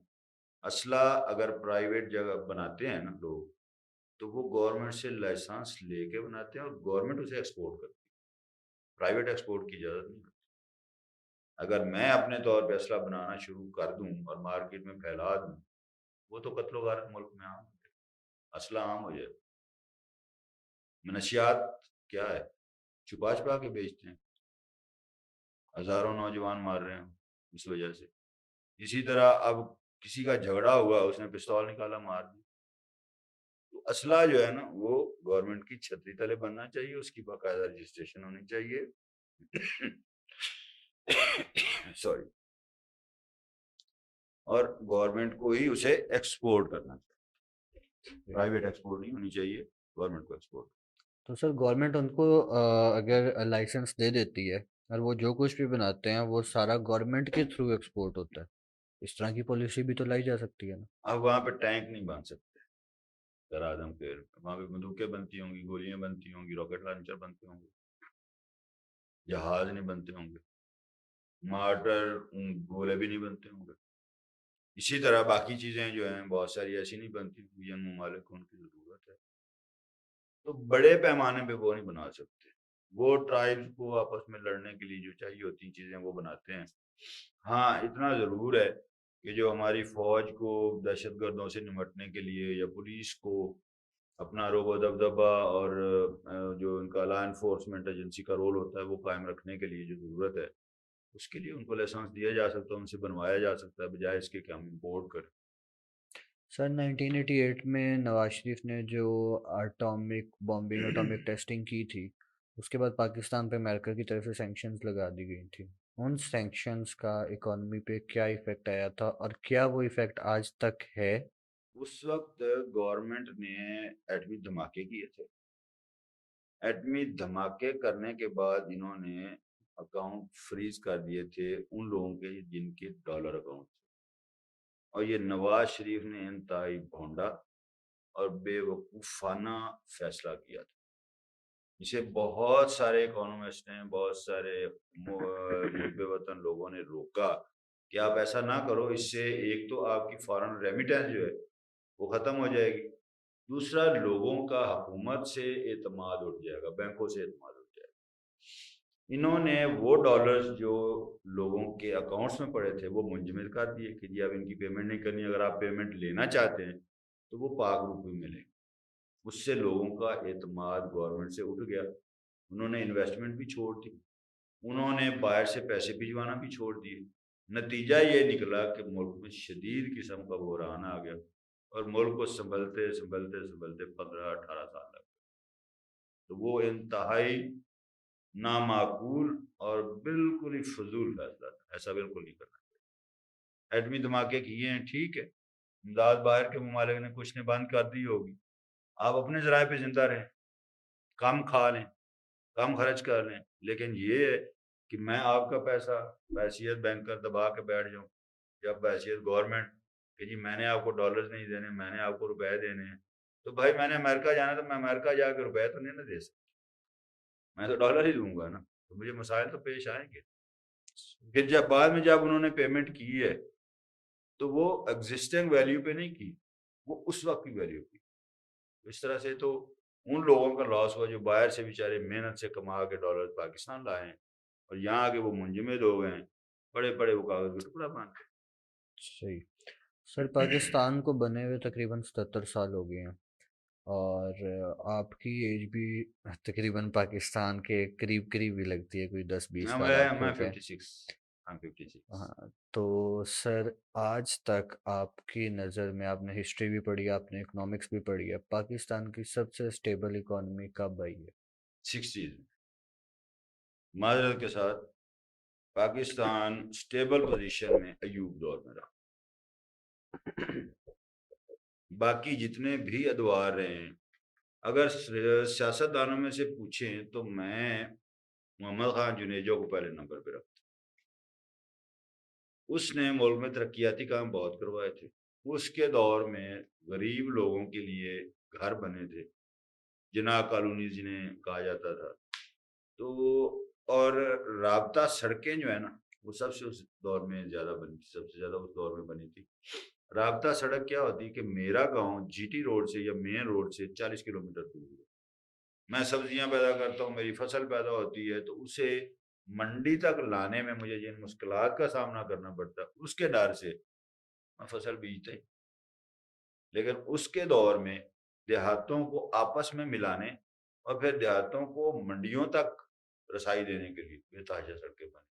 اسلحہ اگر پرائیویٹ جگہ بناتے ہیں نا لوگ تو وہ گورنمنٹ سے لائسنس لے کے بناتے ہیں اور گورنمنٹ اسے ایکسپورٹ کرتی ہے، پرائیویٹ ایکسپورٹ کی اجازت نہیں ہوتی۔ اگر میں اپنے طور پہ اسلحہ بنانا شروع کر دوں اور مارکیٹ میں پھیلا دوں، وہ تو قتل و غارت ملک میں عام ہو جائے، اسلحہ عام ہو جائے۔ منشیات کیا ہے؟ چھپا چھپا کے بیچتے ہیں، ہزاروں نوجوان مار رہے ہیں اس وجہ سے۔ اسی طرح اب کسی کا جھگڑا ہوا، اس نے پستول نکالا، مار دی۔ تو اسلحہ جو ہے نا وہ گورنمنٹ کی چھتری تلے بننا چاہیے، اس کی باقاعدہ رجسٹریشن ہونی چاہیے سوری، اور گورنمنٹ کو ہی اسے ایکسپورٹ کرنا چاہیے، پرائیویٹ ایکسپورٹ نہیں ہونی چاہیے، گورنمنٹ کو ایکسپورٹ۔
تو سر گورنمنٹ ان کو اگر لائسنس دے دیتی ہے اور وہ جو کچھ بھی بناتے ہیں وہ سارا گورنمنٹ کے تھرو ایکسپورٹ ہوتا ہے، اس طرح کی پالیسی بھی تو لائی جا سکتی ہے نا؟
اب وہاں پہ ٹینک نہیں بن سکتے درہ آدم کے، وہاں پہ بندوقیں بنتی ہوں گی، گولیاں بنتی ہوں گی، راکٹ لانچر بنتے ہوں گے، جہاز نہیں بنتے ہوں گے، مارٹر گولے بھی نہیں بنتے ہوں گے۔ اسی طرح باقی چیزیں جو ہیں بہت ساری ایسی نہیں بنتی جن ممالک کو ان کی ضرورت ہے، تو بڑے پیمانے پہ وہ نہیں بنا سکتے، وہ ٹرائبز کو آپس میں لڑنے کے لیے جو چاہیے ہوتی چیزیں وہ بناتے ہیں۔ ہاں اتنا ضرور ہے کہ جو ہماری فوج کو دہشت گردوں سے نمٹنے کے لیے یا پولیس کو اپنا روب و دبدبہ اور جو ان کا لا انفورسمنٹ ایجنسی کا رول ہوتا ہے وہ قائم رکھنے کے لیے جو ضرورت ہے اس کے لیے ان کو لائسنس دیا جا سکتا ہے، ان سے بنوایا جا سکتا ہے، بجائے اس کے کہ ہم امپورٹ کریں۔
سر 1988 میں نواز شریف نے جو اٹامک ٹیسٹنگ کی تھی، اس کے بعد پاکستان پہ امریکہ کی طرف سے سینکشنز لگا دی گئی تھی۔ ان سینکشنز کا اکانومی پہ کیا ایفیکٹ آیا تھا اور کیا وہ ایفیکٹ آج تک ہے؟
اس وقت گورنمنٹ نے ایٹمی دھماکے کیے تھے۔ ایٹمی دھماکے کرنے کے بعد انہوں نے اکاؤنٹ فریز کر دیے تھے ان لوگوں کے جن کے ڈالر اکاؤنٹ تھے، اور یہ نواز شریف نے انتہائی بھونڈا اور بے وقوفانہ فیصلہ کیا تھا، جسے بہت سارے اکانومسٹ نے، بہت سارے محب وطن لوگوں نے روکا کہ آپ ایسا نہ کرو، اس سے ایک تو آپ کی فارن ریمیٹنس جو ہے وہ ختم ہو جائے گی، دوسرا لوگوں کا حکومت سے اعتماد اٹھ جائے گا، بینکوں سے اعتماد اٹھ جائے گا۔ انہوں نے وہ ڈالرز جو لوگوں کے اکاؤنٹس میں پڑے تھے وہ منجمد کر دیے کہ جی اب ان کی پیمنٹ نہیں کرنی، اگر آپ پیمنٹ لینا چاہتے ہیں تو وہ پاک روپے میں لیں۔ اس سے لوگوں کا اعتماد گورنمنٹ سے اٹھ گیا، انہوں نے انویسٹمنٹ بھی چھوڑ دی، انہوں نے باہر سے پیسے بھجوانا بھی چھوڑ دیے۔ نتیجہ یہ نکلا کہ ملک میں شدید قسم کا بحران آ گیا، اور ملک کو سنبھلتے سنبھلتے سنبھلتے 15-18 سال لگ گئے۔ تو وہ انتہائی نامعقول اور بالکل ہی فضول فیصلہ تھا، ایسا بالکل نہیں کرنا چاہیے۔ ایٹمی دھماکے کیے ہیں، ٹھیک ہے، امداد باہر کے ممالک نے کچھ نے بند کر دی ہوگی، آپ اپنے ذرائع پہ زندہ رہیں، کم کھا لیں، کم خرچ کر لیں، لیکن یہ ہے کہ میں آپ کا پیسہ بحیثیت بینکر دبا کے بیٹھ جاؤں یا بحیثیت گورنمنٹ کہ جی میں نے آپ کو ڈالرز نہیں دینے، میں نے آپ کو روپے دینے ہیں، تو بھائی میں نے امریکہ جانا تو میں امریکہ جا کے روپے تو نہیں نہ دے سکتا، میں تو ڈالر ہی دوں گا نا، تو مجھے مسائل تو پیش آئیں گے۔ پھر جب بعد میں جب انہوں نے پیمنٹ کی ہے تو وہ ایگزسٹنگ ویلیو پہ نہیں کی، وہ اس وقت کی ویلیو کی۔ اس طرح سے تو ان لوگوں کا لاس ہوا جو باہر سے بیچارے محنت سے کما کے ڈالر پاکستان لائے ہیں، اور یہاں آ کے وہ منجمد ہو گئے ہیں، بڑے بڑے وہ کاغذ کا ٹکڑا بن کے۔
صحیح۔ سر پاکستان کو بنے ہوئے تقریباً 77 سال ہو گئے ہیں، اور آپ کی ایج بھی تقریباً پاکستان کے قریب قریب ہی لگتی ہے، کوئی 10-20 سال آپ کے
میں
ہوتے ہیں۔
56، I'm 56۔
ہاں، تو سر آج تک آپ کی نظر میں، آپ نے ہسٹری بھی پڑھی ہے، آپ نے اکنامکس بھی پڑھی ہے، پاکستان کی سب سے سٹیبل اکانومی کب آئی ہے؟
60 معذرت کے ساتھ پاکستان سٹیبل پوزیشن میں ایوب دور میں رہا۔ باقی جتنے بھی ادوار رہے ہیں، اگر سیاست دانوں میں سے پوچھیں تو میں محمد خان جنیجو کو پہلے نمبر پہ رکھتا ہوں۔ اس نے ملک میں ترقیاتی کام بہت کروائے تھے، اس کے دور میں غریب لوگوں کے لیے گھر بنے تھے، جناح کالونی جنہیں کہا جاتا تھا، تو اور رابطہ سڑکیں جو ہے نا وہ سب سے اس دور میں زیادہ بنی تھی، سب سے زیادہ اس دور میں بنی تھی۔ رابطہ سڑک کیا ہوتی کہ میرا گاؤں جی ٹی روڈ سے یا مین روڈ سے 40 کلومیٹر دور ہے، میں سبزیاں پیدا کرتا ہوں، میری فصل پیدا ہوتی ہے، تو اسے منڈی تک لانے میں مجھے جن مشکلات کا سامنا کرنا پڑتا ہے اس کے ڈر سے میں فصل بیجتا ہی۔ لیکن اس کے دور میں دیہاتوں کو آپس میں ملانے اور پھر دیہاتوں کو منڈیوں تک رسائی دینے کے لیے بے تحاشا سڑکیں بنی۔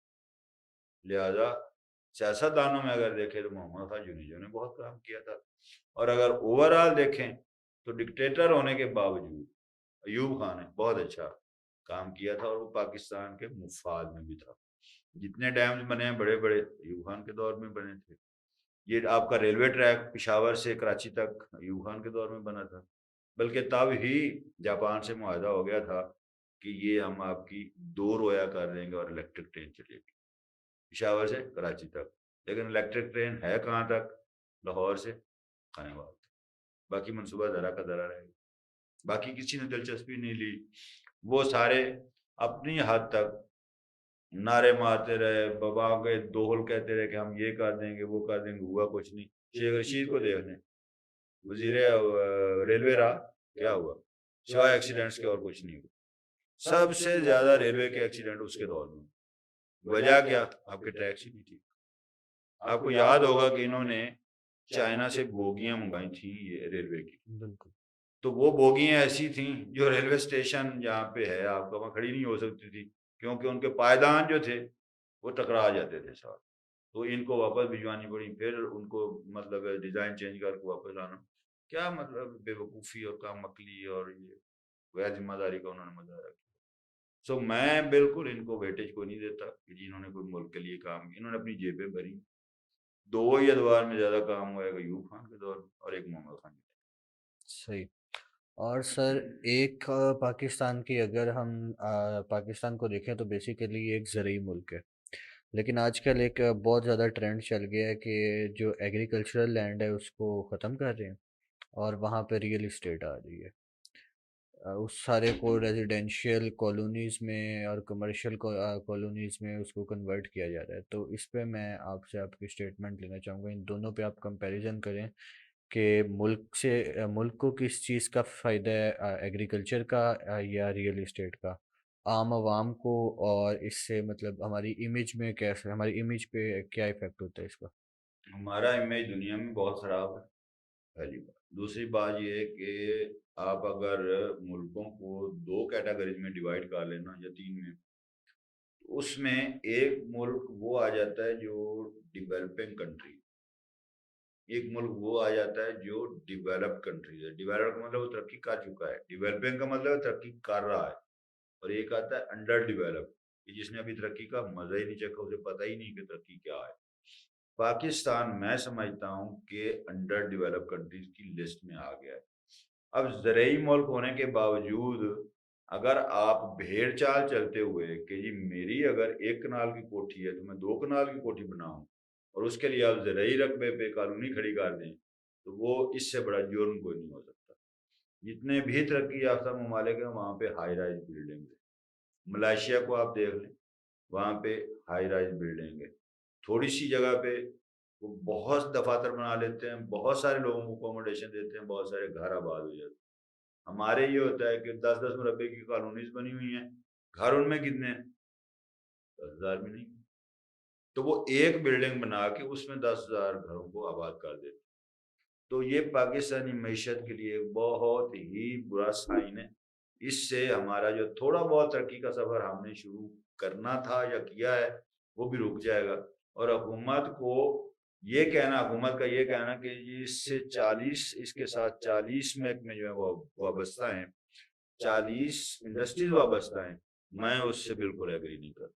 لہذا سیاست دانوں میں اگر دیکھیں تو محمد خان جنیجو نے بہت کام کیا تھا، اور اگر اوورآل دیکھیں تو ڈکٹیٹر ہونے کے باوجود ایوب خان نے بہت اچھا کام کیا تھا، اور وہ پاکستان کے مفاد میں بھی تھا۔ جتنے ڈیمز بنے ہیں بڑے بڑے ایوب خان کے دور میں بنے تھے۔ یہ آپ کا ریلوے ٹریک پشاور سے کراچی تک ایوب خان کے دور میں بنا تھا، بلکہ تب ہی جاپان سے معاہدہ ہو گیا تھا کہ یہ ہم آپ کی 2 رویا کر دیں گے اور الیکٹرک ٹرین چلے گی پشاور سے کراچی تک، لیکن الیکٹرک ٹرین ہے کہاں تک؟ لاہور سے خانہ آباد تک، باقی منصوبہ ذرا کا ذرا رہے گا، باقی کسی نے دلچسپی نہیں لی۔ وہ سارے اپنی حد تک نعرے مارتے رہے، بابا کے دوہل کہتے رہے کہ ہم یہ کر دیں گے وہ کر دیں گے، ہوا کچھ نہیں۔ شیخ رشید کو دیکھ لیں، وزیر ریلوے رہا، کیا ہوا؟ سوائے ایکسیڈنٹس کے اور کچھ نہیں ہوا۔ سب سے زیادہ ریلوے کے ایکسیڈنٹ اس کے دور میں، وجہ کیا؟ آپ کے ٹیکس ہی نہیں تھی۔ آپ کو یاد ہوگا کہ انہوں نے چائنا سے بوگیاں منگائی تھیں یہ ریلوے کی،
بالکل۔
تو وہ بوگیاں ایسی تھیں جو ریلوے اسٹیشن جہاں پہ ہے آپ کا وہاں کھڑی نہیں ہو سکتی تھی، کیونکہ ان کے پائیدان جو تھے وہ ٹکرا جاتے تھے ساتھ، تو ان کو واپس بھجوانی پڑی، پھر ان کو مطلب ڈیزائن چینج کر کے واپس لانا. کیا مطلب بے وقوفی اور کام عقلی اور یہ غیر ذمہ داری کا انہوں نے مظاہرہ کیا. سو میں بالکل ان کو ویٹیج کو نہیں دیتا کہ جنہوں نے کوئی ملک کے لیے کام کیا. انہوں نے اپنی جیبیں بھری. 2 ہی ادوار میں زیادہ کام ہوا ہے ایوب خان کے دور میں اور ایک محمد خان کے.
صحیح. اور سر ایک پاکستان کی اگر ہم پاکستان کو دیکھیں تو بیسیکلی یہ ایک زرعی ملک ہے، لیکن آج کل ایک بہت زیادہ ٹرینڈ چل گیا ہے کہ جو ایگریکلچرل لینڈ ہے اس کو ختم کر رہے ہیں اور وہاں پہ ریئل اسٹیٹ آ رہی ہے. اس سارے کو ریزیڈینشیل کالونیز میں اور کمرشل کالونیز میں اس کو کنورٹ کیا جا رہا ہے. تو اس پہ میں آپ سے آپ کی اسٹیٹمنٹ لینا چاہوں گا، ان دونوں پہ آپ کمپیریزن کریں کہ ملک کو کس چیز کا فائدہ ہے، ایگریکلچر کا یا ریئل اسٹیٹ کا، عام عوام کو، اور اس سے مطلب ہماری امیج میں کیسے، ہماری امیج پہ کیا ایفیکٹ ہوتا ہے اس کا.
ہمارا امیج دنیا میں بہت خراب ہے، پہلی بات. دوسری بات یہ ہے کہ آپ اگر ملکوں کو 2 کیٹیگریز میں ڈیوائڈ کر لینا یا 3 میں، اس میں ایک ملک وہ آ جاتا ہے جو ڈیولپنگ کنٹری، ایک ملک وہ آ جاتا ہے جو ڈیولپ کنٹریز ہے. ڈیولپ کا مطلب وہ ترقی کر چکا ہے، ڈیولپنگ کا مطلب ترقی کر رہا ہے. اور ایک آتا ہے انڈر ڈیولپ، جس نے ابھی ترقی کا مزہ ہی نہیں چکا، اسے پتہ ہی نہیں کہ ترقی کیا ہے. پاکستان میں سمجھتا ہوں کہ انڈر ڈیولپ کنٹریز کی لسٹ میں آ گیا ہے. اب زرعی ملک ہونے کے باوجود اگر آپ بھیڑ چال چلتے ہوئے کہ جی میری اگر 1 کنال کی کوٹھی ہے تو میں 2 کنال کی کوٹھی بناؤں اور اس کے لیے آپ زرعی رقبے پہ کالونی کھڑی کر دیں، تو وہ اس سے بڑا جرم کوئی نہیں ہو سکتا. جتنے بھی ترقی یافتہ ممالک ہیں وہاں پہ ہائی رائز بلڈنگ ہے. ملائیشیا کو آپ دیکھ لیں، وہاں پہ ہائی رائز بلڈنگ ہے. تھوڑی سی جگہ پہ وہ بہت دفاتر بنا لیتے ہیں، بہت سارے لوگوں کو اکوموڈیشن دیتے ہیں، بہت سارے گھر آباد ہو جاتے ہیں. ہمارے یہ ہوتا ہے کہ 10-10 مربے کی کالونیز بنی ہوئی ہیں، گھر ان میں کتنے ہیں؟ 10,000 بھی نہیں. تو وہ ایک بلڈنگ بنا کے اس میں 10,000 گھروں کو آباد کر دیتے. تو یہ پاکستانی معیشت کے لیے بہت ہی برا سائن ہے. اس سے ہمارا جو تھوڑا بہت ترقی کا سفر ہم نے شروع کرنا تھا یا کیا ہے وہ بھی رک جائے گا. اور حکومت کو یہ کہنا، حکومت کا یہ کہنا کہ اس سے 40 اس کے ساتھ 40 محکمے جو ہیں وہ وابستہ ہیں، 40 انڈسٹریز وابستہ ہیں، میں اس سے بالکل ایگری نہیں کرتا.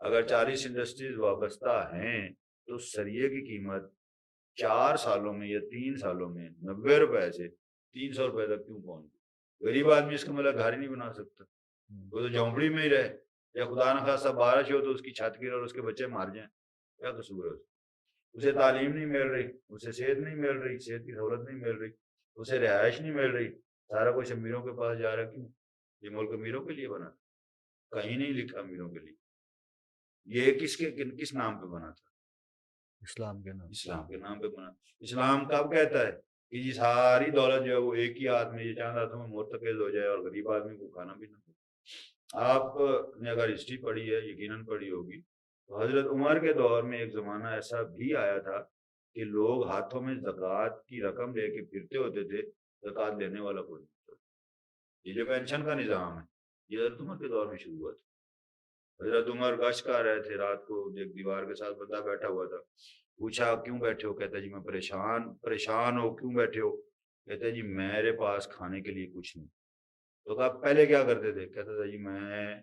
اگر 40 انڈسٹریز وابستہ ہیں تو سریے کی قیمت 4 سالوں میں یا 3 سالوں میں 90 روپے سے 300 روپے تک کیوں پہنچ گئی؟ غریب آدمی اس کا مطلب گھر ہی نہیں بنا سکتا، وہ تو جھونپڑی میں ہی رہے، یا خدا نخواستہ بارش ہو تو اس کی چھت گر اور اس کے بچے مار جائیں. کیا قصور ہے؟ اسے تعلیم نہیں مل رہی، اسے صحت نہیں مل رہی، صحت کی سہولت نہیں مل رہی، اسے رہائش نہیں مل رہی، سارا کچھ امیروں کے پاس جا رہا ہے. کیوں؟ یہ ملک امیروں کے لیے بنا، کہیں نہیں لکھا امیروں کے لیے. یہ کس نام پہ بنا تھا؟
اسلام کے نام.
اسلام کے نام پہ بنا. اسلام کب کہتا ہے کہ یہ ساری دولت جو ہے وہ ایک ہی ہاتھ میں، یہ چاند ہاتھوں میں مرتکز ہو جائے اور غریب آدمی کو کھانا بھی نہ ہو. آپ نے اگر ہسٹری پڑھی ہے، یقیناً پڑھی ہوگی، تو حضرت عمر کے دور میں ایک زمانہ ایسا بھی آیا تھا کہ لوگ ہاتھوں میں زکوٰۃ کی رقم لے کے پھرتے ہوتے تھے، زکوٰۃ دینے والا کوئی نہیں ہوتا. یہ جو پینشن کا نظام ہے یہ حضرت عمر کے دور میں شروع ہوا تھا. حضرت عمر گشت کر رہے تھے، رات کو ایک دیوار کے ساتھ بندہ بیٹھا ہوا تھا. پوچھا کیوں بیٹھے ہو؟ کہتا جی میں پریشان ہو. کیوں بیٹھے ہو؟ کہتا جی میرے پاس کھانے کے لیے کچھ نہیں. تو کہا پہلے کیا کرتے تھے؟ کہتا تھا جی میں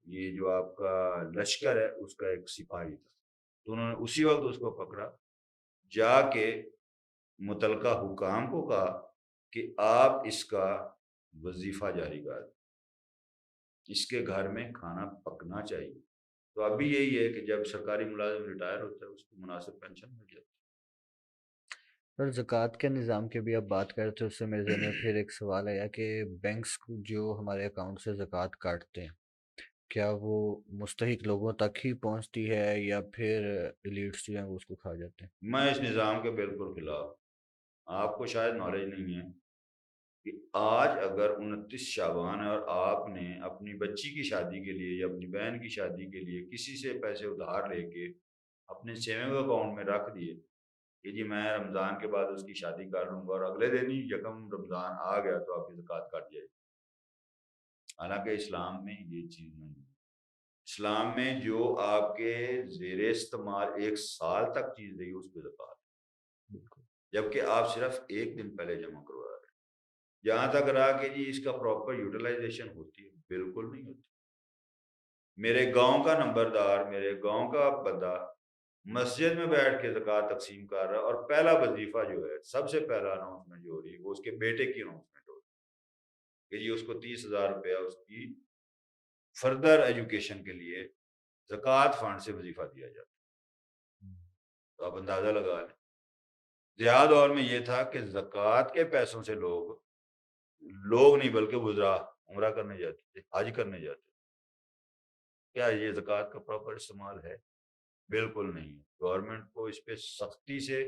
یہ جو آپ کا لشکر ہے اس کا ایک سپاہی تھا. تو انہوں نے اسی وقت اس کو پکڑا، جا کے متعلقہ حکام کو کہا کہ آپ اس کا وظیفہ جاری کر دیں، اس کے گھر میں کھانا پکنا چاہیے. تو ابھی یہی ہے کہ جب سرکاری ملازم ریٹائر ہوتا ہے اس کو مناسب پینشن مل جاتی ہے.
اور زکوٰۃ کے نظام کی بھی اب بات کریں تو اس سے میرے ذہن میں پھر ایک سوال آیا کہ بینکس جو ہمارے اکاؤنٹ سے زکوٰۃ کاٹتے ہیں، کیا وہ مستحق لوگوں تک ہی پہنچتی ہے یا پھر ایلیٹس جو ہیں وہ اس کو کھا جاتے ہیں؟
میں اس نظام کے بالکل خلاف. آپ کو شاید نالج نہیں ہے کہ آج اگر 29 شعبان ہے اور آپ نے اپنی بچی کی شادی کے لیے یا اپنی بہن کی شادی کے لیے کسی سے پیسے ادھار لے کے اپنے سیونگ اکاؤنٹ میں رکھ دیے کہ جی میں رمضان کے بعد اس کی شادی کر لوں گا، اور اگلے دن ہی یکم رمضان آ گیا تو آپ کی زکوٰۃ کٹ جائے گی. حالانکہ اسلام میں یہ چیز نہیں ہے. اسلام میں جو آپ کے زیر استعمال 1 سال تک چیز رہی اس پہ زکوٰۃ،
بالکل
جبکہ آپ صرف 1 دن پہلے جمع کروا رہے ہیں۔ جہاں تک رہا کہ جی اس کا پراپر یوٹیلائزیشن ہوتی ہے، بالکل نہیں ہوتی۔ میرے گاؤں کا نمبردار، میرے گاؤں کا بندہ مسجد میں بیٹھ کے زکوٰۃ تقسیم کر رہا ہے، اور پہلا وظیفہ جو ہے، سب سے پہلا اناؤنسمنٹ جو ہو رہی ہے وہ اس کے بیٹے کی اناؤنسمنٹ ہو رہی ہے کہ جی اس کو 30,000 روپیہ اس کی فردر ایجوکیشن کے لیے زکوٰۃ فنڈ سے وظیفہ دیا جاتا ہے۔ تو آپ اندازہ لگا لیں، جہاد دور میں یہ تھا کہ زکوٰۃ کے پیسوں سے لوگ نہیں بلکہ وزراء عمرہ کرنے جاتے تھے، حج کرنے جاتے تھے۔ کیا یہ زکوٰۃ کا پراپر استعمال ہے؟ بالکل نہیں ہے۔ گورنمنٹ کو اس پہ سختی سے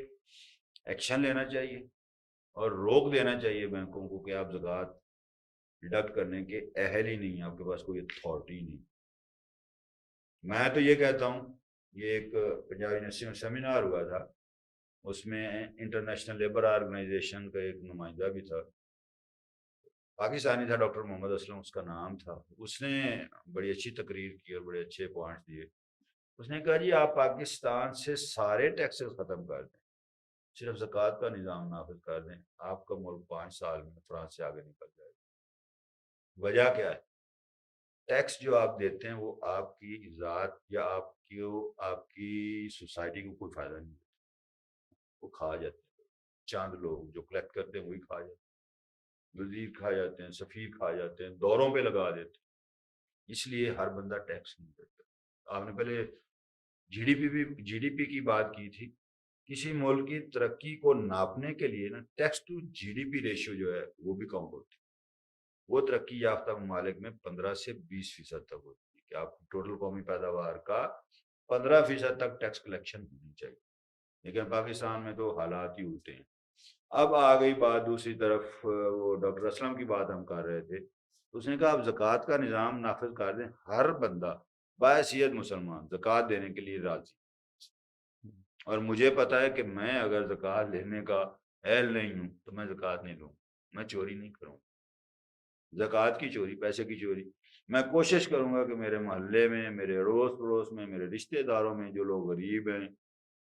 ایکشن لینا چاہیے اور روک دینا چاہیے بینکوں کو کہ آپ زکوٰۃ ڈیڈکٹ کرنے کے اہل ہی نہیں ہیں، آپ کے پاس کوئی اتھارٹی نہیں۔ میں تو یہ کہتا ہوں، یہ ایک پنجاب یونیورسٹی میں سیمینار ہوا تھا، اس میں انٹرنیشنل لیبر آرگنائزیشن کا ایک نمائندہ بھی تھا، پاکستانی تھا، ڈاکٹر محمد اسلم اس کا نام تھا۔ اس نے بڑی اچھی تقریر کی اور بڑے اچھے پوائنٹس دیے۔ اس نے کہا جی آپ پاکستان سے سارے ٹیکسز ختم کر دیں، صرف زکوٰۃ کا نظام نافذ کر دیں، آپ کا ملک 5 سال میں فرانس سے آگے نکل جائے گا۔ وجہ کیا ہے؟ ٹیکس جو آپ دیتے ہیں وہ آپ کی ذات یا آپ کی سوسائٹی کو کوئی فائدہ نہیں دیتا، وہ کھا جاتے ہیں۔ چاند لوگ جو کلیکٹ کرتے ہیں وہی کھا جاتے ہیں، وزیر کھا جاتے ہیں، سفیر کھا جاتے ہیں، دوروں پہ لگا دیتے ہیں۔ اس لیے ہر بندہ ٹیکس نہیں دیتا۔ آپ نے پہلے جی ڈی پی کی بات کی تھی۔ کسی ملک کی ترقی کو ناپنے کے لیے نا tax to G D P ratio جو ہے وہ بھی کم ہوتی ہے۔ وہ ترقی یافتہ ممالک میں 15 سے 20% تک ہوتی ہے کہ آپ ٹوٹل قومی پیداوار کا 15% تک ٹیکس کلیکشن ہونی چاہیے، لیکن پاکستان میں تو حالات ہی الٹے ہیں۔ اب آ گئی بات دوسری طرف، وہ ڈاکٹر اسلم کی بات ہم کر رہے تھے، اس نے کہا آپ زکوٰۃ کا نظام نافذ کر دیں، ہر بندہ باحیثیت مسلمان زکوٰۃ دینے کے لیے راضی۔ اور مجھے پتا ہے کہ میں اگر زکوٰۃ لینے کا اہل نہیں ہوں تو میں زکوٰۃ نہیں لوں، میں چوری نہیں کروں، زکوٰۃ کی چوری، پیسے کی چوری۔ میں کوشش کروں گا کہ میرے محلے میں، میرے اڑوس پڑوس میں، میرے رشتہ داروں میں جو لوگ غریب ہیں،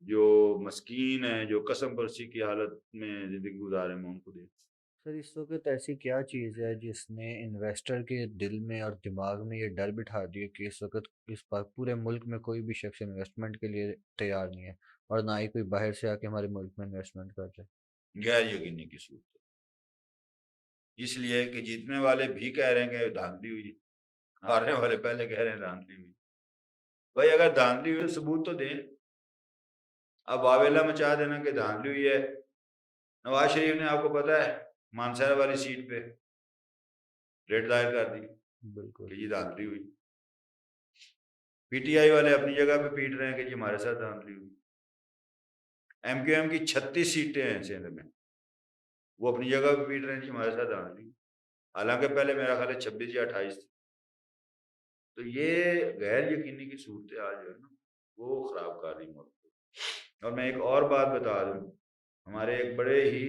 جو مسکین ہیں، جو قسم پرسی کی حالت میں زندگی گزارے، میں ان کو دیں۔
سر، اس وقت ایسی کیا چیز ہے جس نے انویسٹر کے دل میں اور دماغ میں یہ ڈر بٹھا دیا کہ اس وقت پورے ملک میں کوئی بھی شخص انویسٹمنٹ کے لیے تیار نہیں ہے، اور نہ ہی کوئی باہر سے آ کے ہمارے ملک میں انویسٹمنٹ کر جائے؟
غیر یقینی کی صورت، اس لیے کہ جیتنے والے بھی کہہ رہے ہیں کہ دھاندلی ہوئی، ہارنے والے پہلے کہہ رہے ہیں دھاندلی ہوئی۔ بھائی اگر دھاندلی ہوئی تو ثبوت تو دیں۔ اب واویلا مچا دینا کہ دھاندلی ہوئی ہے۔ نواز شریف نے، آپ کو پتا ہے، مانسہرہ والی سیٹ پہ ریٹ دائر کر دی
بالکل
کہ یہ دھاندلی ہوئی۔ پی ٹی آئی والے اپنی جگہ پہ پیٹ رہے ہیں کہ جی ہمارے ساتھ دھاندلی ہوئی۔ ایم کیو ایم کی 36 سیٹیں ہیں سندھ میں، وہ اپنی جگہ پہ پیٹ رہے ہیں جی ہمارے ساتھ دھاندلی ہوئی، حالانکہ پہلے میرا خیال ہے 26 یا 28 تھی۔ تو یہ غیر یقینی کی صورتحال جو ہے نا وہ خراب کر رہی ملک کو۔ اور میں ایک اور بات بتا دوں، ہمارے ایک بڑے ہی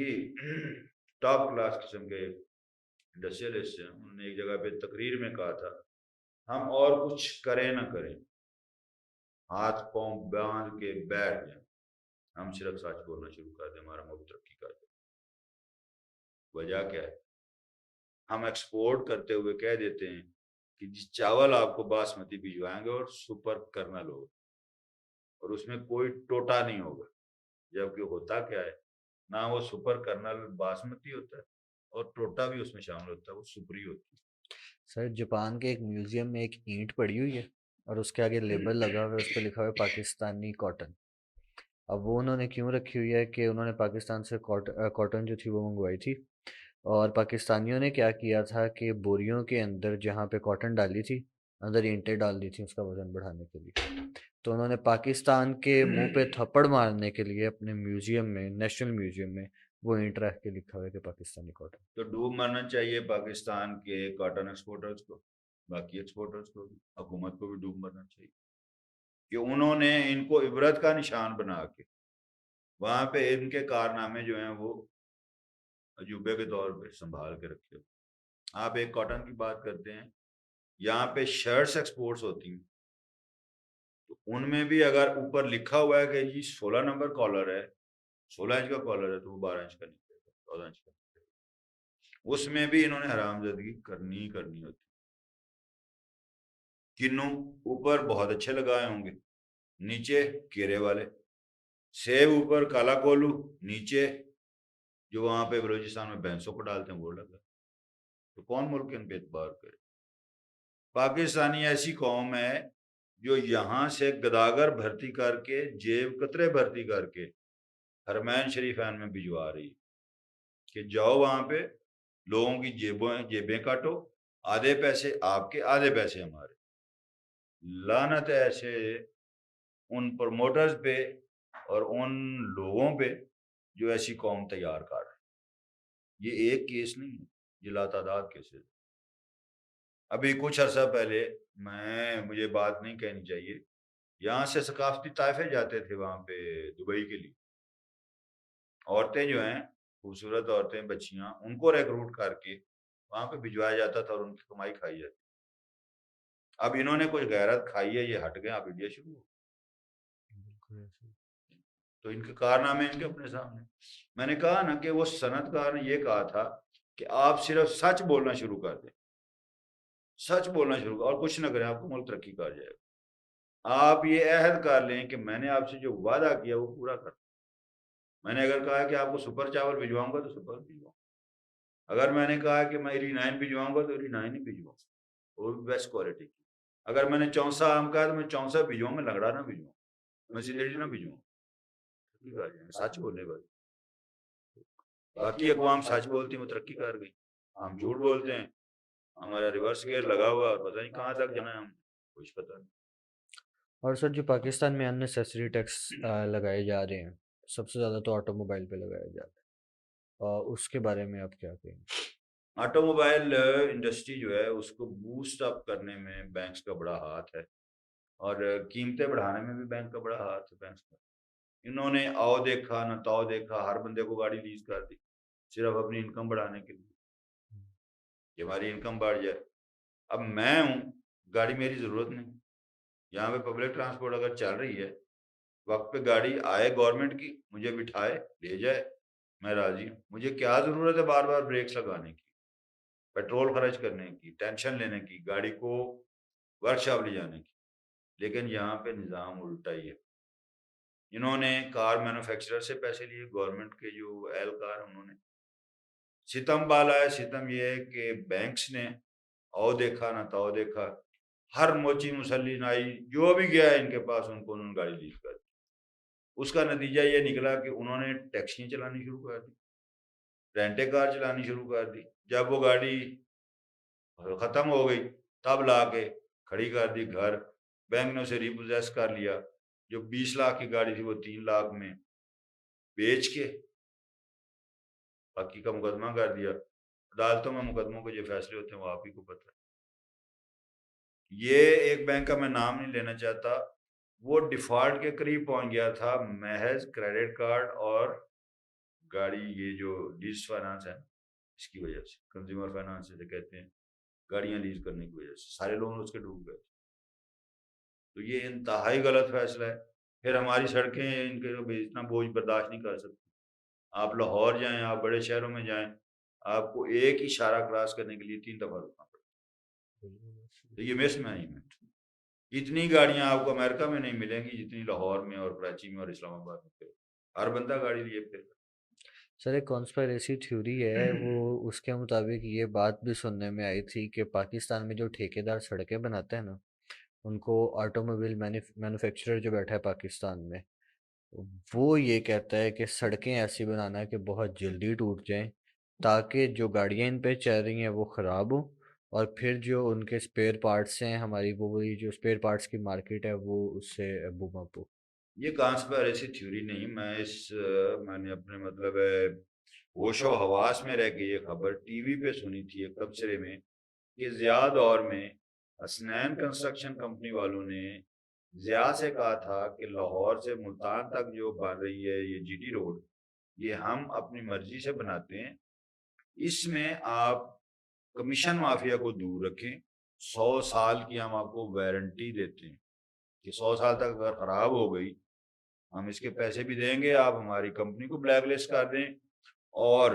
ٹاپ کلاس قسم کے انڈسٹریلسٹ ہیں، انہوں نے ایک جگہ پہ تقریر میں کہا تھا، ہم اور کچھ کریں نہ کریں، ہاتھ پاؤں باندھ کے بیٹھ جائیں، ہم صرف سچ بولنا شروع کر دیں، ہمارا ملک ترقی کر دیں۔ وجہ کیا ہے؟ ہم ایکسپورٹ کرتے ہوئے کہہ دیتے ہیں کہ جی چاول آپ کو باسمتی بھجوائیں گے اور سپر کرنل ہوگا، اور اس میں کوئی ٹوٹا نہیں ہوگا، جبکہ ہوتا کیا ہے، نہ وہ سپر کرنل باسمتی ہوتا ہے اور ٹوٹا بھی اس میں شامل ہوتا ہے، وہ سپری ہوتی ہے۔
سر، جاپان کے ایک میوزیم میں ایک اینٹ پڑی ہوئی ہے اور اس کے آگے لیبل لگا ہوا ہے، اس پہ لکھا ہوا ہے پاکستانی کاٹن۔ اب وہ انہوں نے کیوں رکھی ہوئی ہے کہ انہوں نے پاکستان سے کاٹن جو تھی وہ منگوائی تھی، اور پاکستانیوں نے کیا کیا تھا کہ بوریوں کے اندر جہاں پہ کاٹن ڈالی تھی، اندر اینٹیں ڈال دی تھیں اس کا وزن بڑھانے کے لیے۔ تو انہوں نے پاکستان کے منہ پہ تھپڑ مارنے کے لیے اپنے میوزیم میں، نیشنل میوزیم میں، وہ اینٹ رکھ کے لکھا ہوا ہے کہ پاکستانی کاٹن۔
تو ڈوب مرنا چاہیے پاکستان کے کاٹن ایکسپورٹرز کو، باقی ایکسپورٹرز کو بھی، حکومت کو بھی ڈوب مرنا چاہیے کہ انہوں نے ان کو عبرت کا نشان بنا کے وہاں پہ ان کے کارنامے جو ہیں وہ عجوبے کے طور پہ سنبھال کے رکھے ہو۔ آپ ایک کاٹن کی بات کرتے ہیں، یہاں پہ شرٹس ایکسپورٹس ہوتی ہیں ان میں بھی اگر اوپر لکھا ہوا ہے کہ جی 16 نمبر کالر ہے، 16 انچ کا کالر ہے، تو وہ 12 انچ کا نکلے گا، 14 انچ کا نکلے گا۔ اس میں بھی انہوں نے حرام زدگی کرنی ہی کرنی ہوتی۔ کنوں اوپر بہت اچھے لگائے ہوں گے، نیچے کیرے والے، سیب اوپر کالا کولو، نیچے جو وہاں پہ بلوچستان میں بھینسوں کو ڈالتے ہیں وہ لگا، تو کون ملک ان پہ اعتبار کرے؟ پاکستانی ایسی قوم ہے جو یہاں سے گداگر بھرتی کر کے، جیب کترے بھرتی کر کے حرمین شریفین میں بھجوا رہی ہے کہ جاؤ وہاں پہ لوگوں کی جیبیں کاٹو، آدھے پیسے آپ کے، آدھے پیسے ہمارے۔ لعنت ہے ایسے ان پروموٹرز پہ اور ان لوگوں پہ جو ایسی قوم تیار کر رہے ہیں۔ یہ ایک کیس نہیں ہے، یہ لاتعداد کیسز۔ ابھی کچھ عرصہ پہلے، مجھے بات نہیں کہنی چاہیے، یہاں سے ثقافتی طائفے جاتے تھے وہاں پہ دبئی کے لیے، عورتیں جو ہیں خوبصورت عورتیں، بچیاں، ان کو ریکروٹ کر کے وہاں پہ بھجوایا جاتا تھا اور ان کی کمائی کھائی جاتی۔ اب انہوں نے کچھ غیرت کھائی ہے، یہ ہٹ گئے، اب انڈیا شروع ہو، تو ان کے کارنامے ان کے اپنے سامنے۔ میں نے کہا نا کہ وہ صنعت کار نے یہ کہا تھا کہ آپ صرف سچ بولنا شروع کر دیں، سچ بولنا شروع کر اور کچھ نہ کریں، آپ کو ملک ترقی کر جائے گا۔ آپ یہ عہد کر لیں کہ میں نے آپ سے جو وعدہ کیا وہ پورا کر۔ میں نے اگر کہا کہ آپ کو سپر چاول بھجواؤں گا تو سپر بھجواؤں، اگر میں نے کہا کہ میں ایری 9 بھجواؤں گا تو ایری 9 ہی بھجواؤں، وہ بھی بیسٹ کوالٹی کی۔ اگر میں نے 64 آم کہا تو میں 64 بھجواؤں، میں لنگڑا نہ بھجواؤں، میں سلیٹی نہ بھجواؤں۔ سچ بولنے والی، باقی اقوام سچ بولتی ہیں وہ ترقی کر گئی، ہم جھوٹ بولتے ہیں، ہمارا ریورس گیئر لگا ہوا اور پتہ نہیں کہاں تک جانا ہے، ہم کچھ پتہ نہیں۔
اور سر جو پاکستان میں اننیسیسری ٹیکس لگائے جا رہے ہیں، سب سے زیادہ تو آٹو موبائل پہ لگائے جا رہے ہیں، اس کے بارے میں آپ کیا کہیں گے؟
آٹو موبائل انڈسٹری جو ہے اس کو بوسٹ اپ کرنے میں بینکس کا بڑا ہاتھ ہے، اور قیمتیں بڑھانے میں بھی بینک کا بڑا ہاتھ ہے، بینکس کا۔ انہوں نے آؤ دیکھا نہ تاؤ دیکھا، ہر بندے کو گاڑی لیز کر دی صرف اپنی انکم بڑھانے کے لیے کہ ہماری انکم بڑھ جائے۔ اب میں ہوں، گاڑی میری ضرورت نہیں، یہاں پہ پبلک ٹرانسپورٹ اگر چل رہی ہے، وقت پہ گاڑی آئے گورنمنٹ کی، مجھے بٹھائے لے جائے، میں راضی ہوں۔ مجھے کیا ضرورت ہے بار بار بریکس لگانے کی، پیٹرول خرچ کرنے کی، ٹینشن لینے کی، گاڑی کو ورک شاپ لے جانے کی؟ لیکن یہاں پہ نظام الٹا ہی ہے۔ انہوں نے کار مینوفیکچرر سے پیسے لیے، گورنمنٹ کے جو اہلکار انہوں نے ستم بالا ہے۔ ستم یہ ہے کہ بینکس نے او دیکھا نہ تاؤ دیکھا، ہر موچی مسلح نائی جو بھی گیا ہے ان کے پاس، ان کو انہوں نے گاڑی لیز کر دی۔ اس کا نتیجہ یہ نکلا کہ انہوں نے ٹیکسیاں چلانی شروع کر دی، رینٹے کار چلانی شروع کر دی۔ جب وہ گاڑی ختم ہو گئی تب لا کے کھڑی کر دی گھر، بینک نے اسے ریپوزیس کر لیا، جو 20 لاکھ کی گاڑی تھی وہ 3 لاکھ میں بیچ کے باقی کا مقدمہ کر دیا۔ عدالتوں میں مقدموں کے جو فیصلے ہوتے ہیں وہ آپ ہی کو پتہ ہے۔ یہ ایک بینک کا میں نام نہیں لینا چاہتا، وہ ڈیفالٹ کے قریب پہنچ گیا تھا محض کریڈٹ کارڈ اور گاڑی، یہ جو لیز فائنانس ہے اس کی وجہ سے، کنزیومر فائنانس سے کہتے ہیں، گاڑیاں لیز کرنے کی وجہ سے سارے لوگ اس کے ڈوب گئے۔ تو یہ انتہائی غلط فیصلہ ہے۔ پھر ہماری سڑکیں ان کے اتنا بوجھ برداشت نہیں کر سکتی۔ آپ لاہور جائیں، آپ بڑے شہروں میں جائیں، آپ کو ایک اشارہ کراس کرنے کے لیے 3 دفعہ رکنا پڑتا ہے۔ تو یہ مس مینجمنٹ، اتنی گاڑیاں آپ کو امریکہ میں نہیں ملیں گی جتنی لاہور میں اور کراچی میں اور اسلام آباد میں، ہر بندہ گاڑی لیے پھر۔
سر ایک کانسپائریسی تھیوری ہے، وہ اس کے مطابق یہ بات بھی سننے میں آئی تھی کہ پاکستان میں جو ٹھیکیدار سڑکیں بناتے ہیں نا، ان کو آٹو موبائل مینوفیکچرر جو بیٹھا ہے پاکستان میں، وہ یہ کہتا ہے کہ سڑکیں ایسی بنانا ہے کہ بہت جلدی ٹوٹ جائیں، تاکہ جو گاڑیاں ان پہ چل رہی ہیں وہ خراب ہوں، اور پھر جو ان کے سپیئر پارٹس ہیں ہماری، وہی جو سپیئر پارٹس کی مارکیٹ ہے وہ اس سے بوم اپ ہو۔
یہ کانسپائریسی تھیوری نہیں، میں نے اپنے مطلب ہوش و حواس میں رہ کے یہ خبر ٹی وی پہ سنی تھی ایک تبصرے میں کہ ضیاء دور میں حسنین کنسٹرکشن کمپنی والوں نے ضیاء سے کہا تھا کہ لاہور سے ملتان تک جو بن رہی ہے یہ جی ٹی روڈ، یہ ہم اپنی مرضی سے بناتے ہیں، اس میں آپ کمیشن مافیا کو دور رکھیں، 100 سال کی ہم آپ کو وارنٹی دیتے ہیں۔ کہ 100 سال تک اگر خراب ہو گئی ہم اس کے پیسے بھی دیں گے, آپ ہماری کمپنی کو بلیک لسٹ کر دیں اور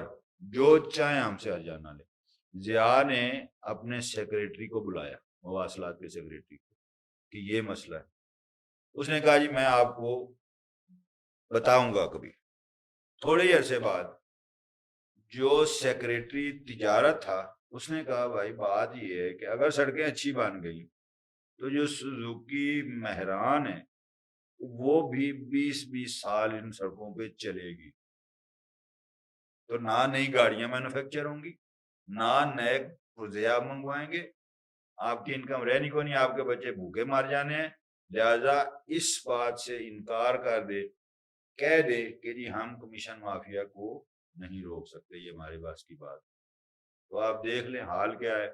جو چاہیں ہم سے ہرجانہ لیں. ضیاء نے اپنے سیکریٹری کو بلایا, مواصلات کے سیکریٹری کو, کہ یہ مسئلہ ہے. اس نے کہا جی میں آپ کو بتاؤں گا کبھی. تھوڑے ہی عرصے بعد جو سیکریٹری تجارت تھا اس نے کہا بھائی بات یہ ہے کہ اگر سڑکیں اچھی بن گئی تو جو سوزوکی مہران ہے وہ بھی 20 سال ان سڑکوں پہ چلے گی. تو نہ نئی گاڑیاں مینوفیکچر ہوں گی, نہ نئے پرزے منگوائیں گے, آپ کی انکم رہنی کو نہیں, آپ کے بچے بھوکے مار جانے ہیں. لہذا اس بات سے انکار کر دے, کہہ دے کہ جی ہم کمیشن مافیا کو نہیں روک سکتے, یہ ہمارے پاس کی بات. تو آپ دیکھ لیں حال کیا ہے.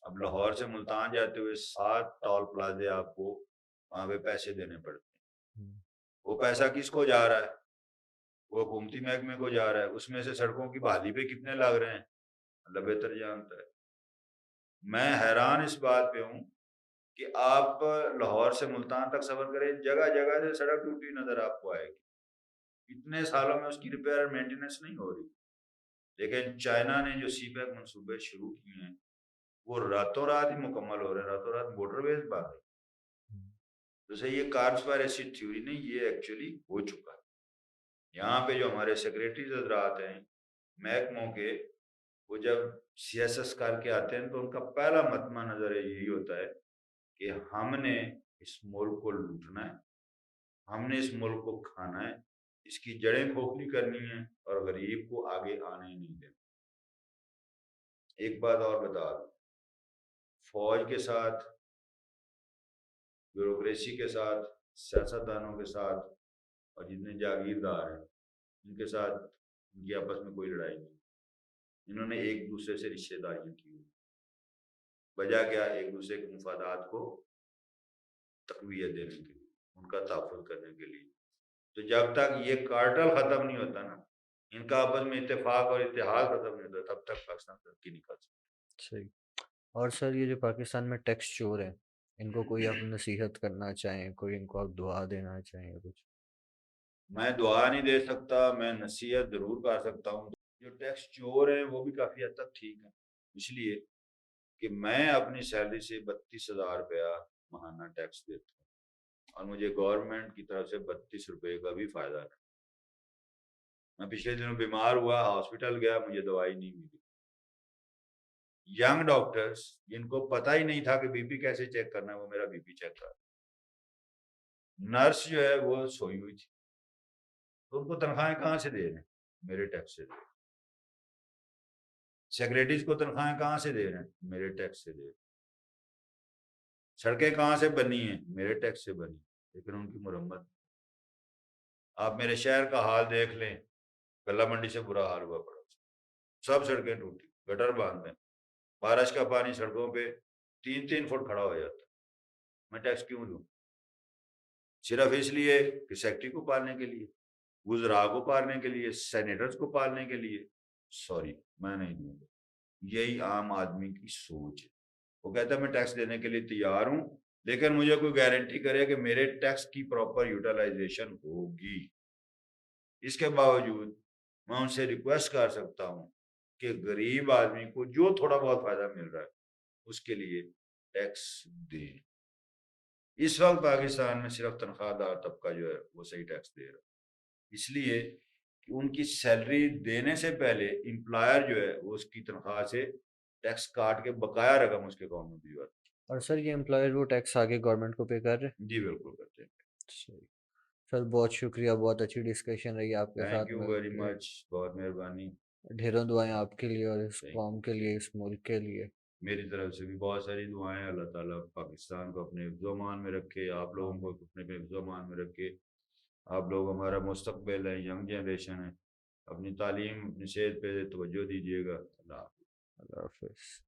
اب لاہور سے ملتان جاتے ہوئے 7 ٹول پلازے آپ کو وہاں پہ پیسے دینے پڑتے ہیں. وہ پیسہ کس کو جا رہا ہے؟ وہ حکومتی محکمے کو جا رہا ہے. اس میں سے سڑکوں کی بحالی پہ کتنے لگ رہے ہیں اللہ بہتر جانتا ہے. میں حیران اس بات پہ ہوں کہ آپ لاہور سے ملتان تک سفر کریں, جگہ جگہ سے سڑک ٹوٹی نظر آپ کو آئے گی. اتنے سالوں میں اس کی ریپیئر اور مینٹیننس نہیں ہو رہی. لیکن چائنا نے جو سی پیک منصوبے شروع کیے ہیں وہ راتوں رات ہی مکمل ہو رہے ہیں, راتوں رات موٹر ویز بن رہی. جیسے یہ کانسپائریسی تھیوری نہیں, یہ ایکچولی ہو چکا ہے. یہاں پہ جو ہمارے سیکریٹریز حضرات ہیں محکموں کے, وہ جب سی ایس ایس کر کے آتے ہیں تو ان کا پہلا مطمع نظر یہی ہوتا ہے کہ ہم نے اس ملک کو لوٹنا ہے, ہم نے اس ملک کو کھانا ہے, اس کی جڑیں کھوکھلی کرنی ہے اور غریب کو آگے آنے ہی نہیں دینا. ایک بات اور بتا دوں, فوج کے ساتھ, بیوروکریسی کے ساتھ, سیاستدانوں کے ساتھ اور جتنے جاگیردار ہیں ان کے ساتھ ان کی آپس میں کوئی لڑائی نہیں. انہوں نے ایک دوسرے سے رشتے داریاں کی ہوئی. وجہ کیا؟ ایک دوسرے کے مفادات کو تقویت دینے کے لیے, ان کا تحفظ کرنے کے لیے. تو جب تک یہ کارٹل ختم نہیں ہوتا نا, ان کا آپس میں اتفاق اور اتحاد ختم نہیں ہوتا, تب تک پاکستان ترقی نہیں کر سکتا.
صحیح. اور سر یہ جو پاکستان میں ٹیکس چور ہیں, ان کو کوئی آپ نصیحت کرنا چاہیں, کوئی ان کو آپ دعا دینا چاہیں کچھ؟
میں دعا نہیں دے سکتا, میں نصیحت ضرور کر سکتا ہوں. جو ٹیکس چور ہیں وہ بھی کافی حد تک ٹھیک ہیں, اس لیے کہ میں اپنی سیلری سے 32,000 روپیہ ماہانہ ٹیکس دیتا ہوں اور مجھے گورنمنٹ کی طرف سے 32 روپے کا بھی فائدہ ہے. میں پچھلے دنوں بیمار ہوا, ہاسپٹل گیا, مجھے دوائی نہیں ملی. ینگ ڈاکٹرز جن کو پتہ ہی نہیں تھا کہ بی پی کیسے چیک کرنا ہے, وہ میرا بی پی چیک کر. نرس جو ہے وہ سوئی ہوئی تھی, تو ان کو تنخواہیں کہاں سے دے رہے ہیں؟ میرے ٹیکس سے دے رہے ہیں. سیکریٹریز کو تنخواہیں کہاں سے دے رہے ہیں؟ میرے ٹیکس سے دے رہے ہیں. سڑکیں کہاں سے بنی ہیں؟ میرے ٹیکس سے بنی, لیکن ان کی مرمت. آپ میرے شہر کا حال دیکھ لیں, گلہ منڈی سے برا حال ہوا پڑا, سب سڑکیں ٹوٹی, گٹر باندھ ہیں, بارش کا پانی سڑکوں پہ 3 فٹ کھڑا ہو جاتا ہے. میں ٹیکس کیوں دوں؟ صرف اس لیے کہ سیکٹری کو پالنے کے لیے, وزراء کو پالنے کے لیے, سینیٹرز کو پالنے کے لیے. سوری, میں نہیں دوں گا. یہی عام آدمی کی سوچ ہے. وہ کہتا ہے میں ٹیکس دینے کے لیے تیار ہوں, لیکن مجھے کوئی گارنٹی کرے کہ میرے ٹیکس کی پراپر یوٹیلائزیشن ہوگی. اس کے باوجود میں ان سے ریکویسٹ کر سکتا ہوں کہ غریب آدمی کو جو تھوڑا بہت فائدہ مل رہا ہے اس کے لیے ٹیکس دیں. اس وقت پاکستان میں صرف تنخواہ دار طبقہ جو ہے وہ صحیح ٹیکس دے رہا ہے, اس لیے کہ ان کی سیلری دینے سے پہلے امپلائر جو ہے وہ اس کی تنخواہ سے ٹیکس کاٹ کے بقایا رقم اس کے اکاؤنٹ میں بھجوا.
اور سر یہ امپلائر وہ ٹیکس آگے گورنمنٹ کو پے کر رہے ہیں؟
جی بالکل کرتے ہیں.
صحیح. سر بہت شکریہ, بہت اچھی ڈسکشن رہی آپ کے
تھینک
ساتھ
یو
مل
ویری
کے.
مچ, بہت مہربانی.
ڈھیروں دعائیں آپ کے لیے اور اس
Thank
قوم کے لیے, اس ملک کے لیے.
میری طرف سے بھی بہت ساری دعائیں. اللہ تعالیٰ پاکستان کو اپنے حفظ و امان میں رکھے, آپ لوگوں کو اپنے حفظ و امان میں رکھے. آپ لوگ ہمارا مستقبل ہیں, ینگ جنریشن ہے. اپنی تعلیم, اپنی صحت پہ توجہ دیجیے گا. اللہ حافظ.
اللہ حافظ.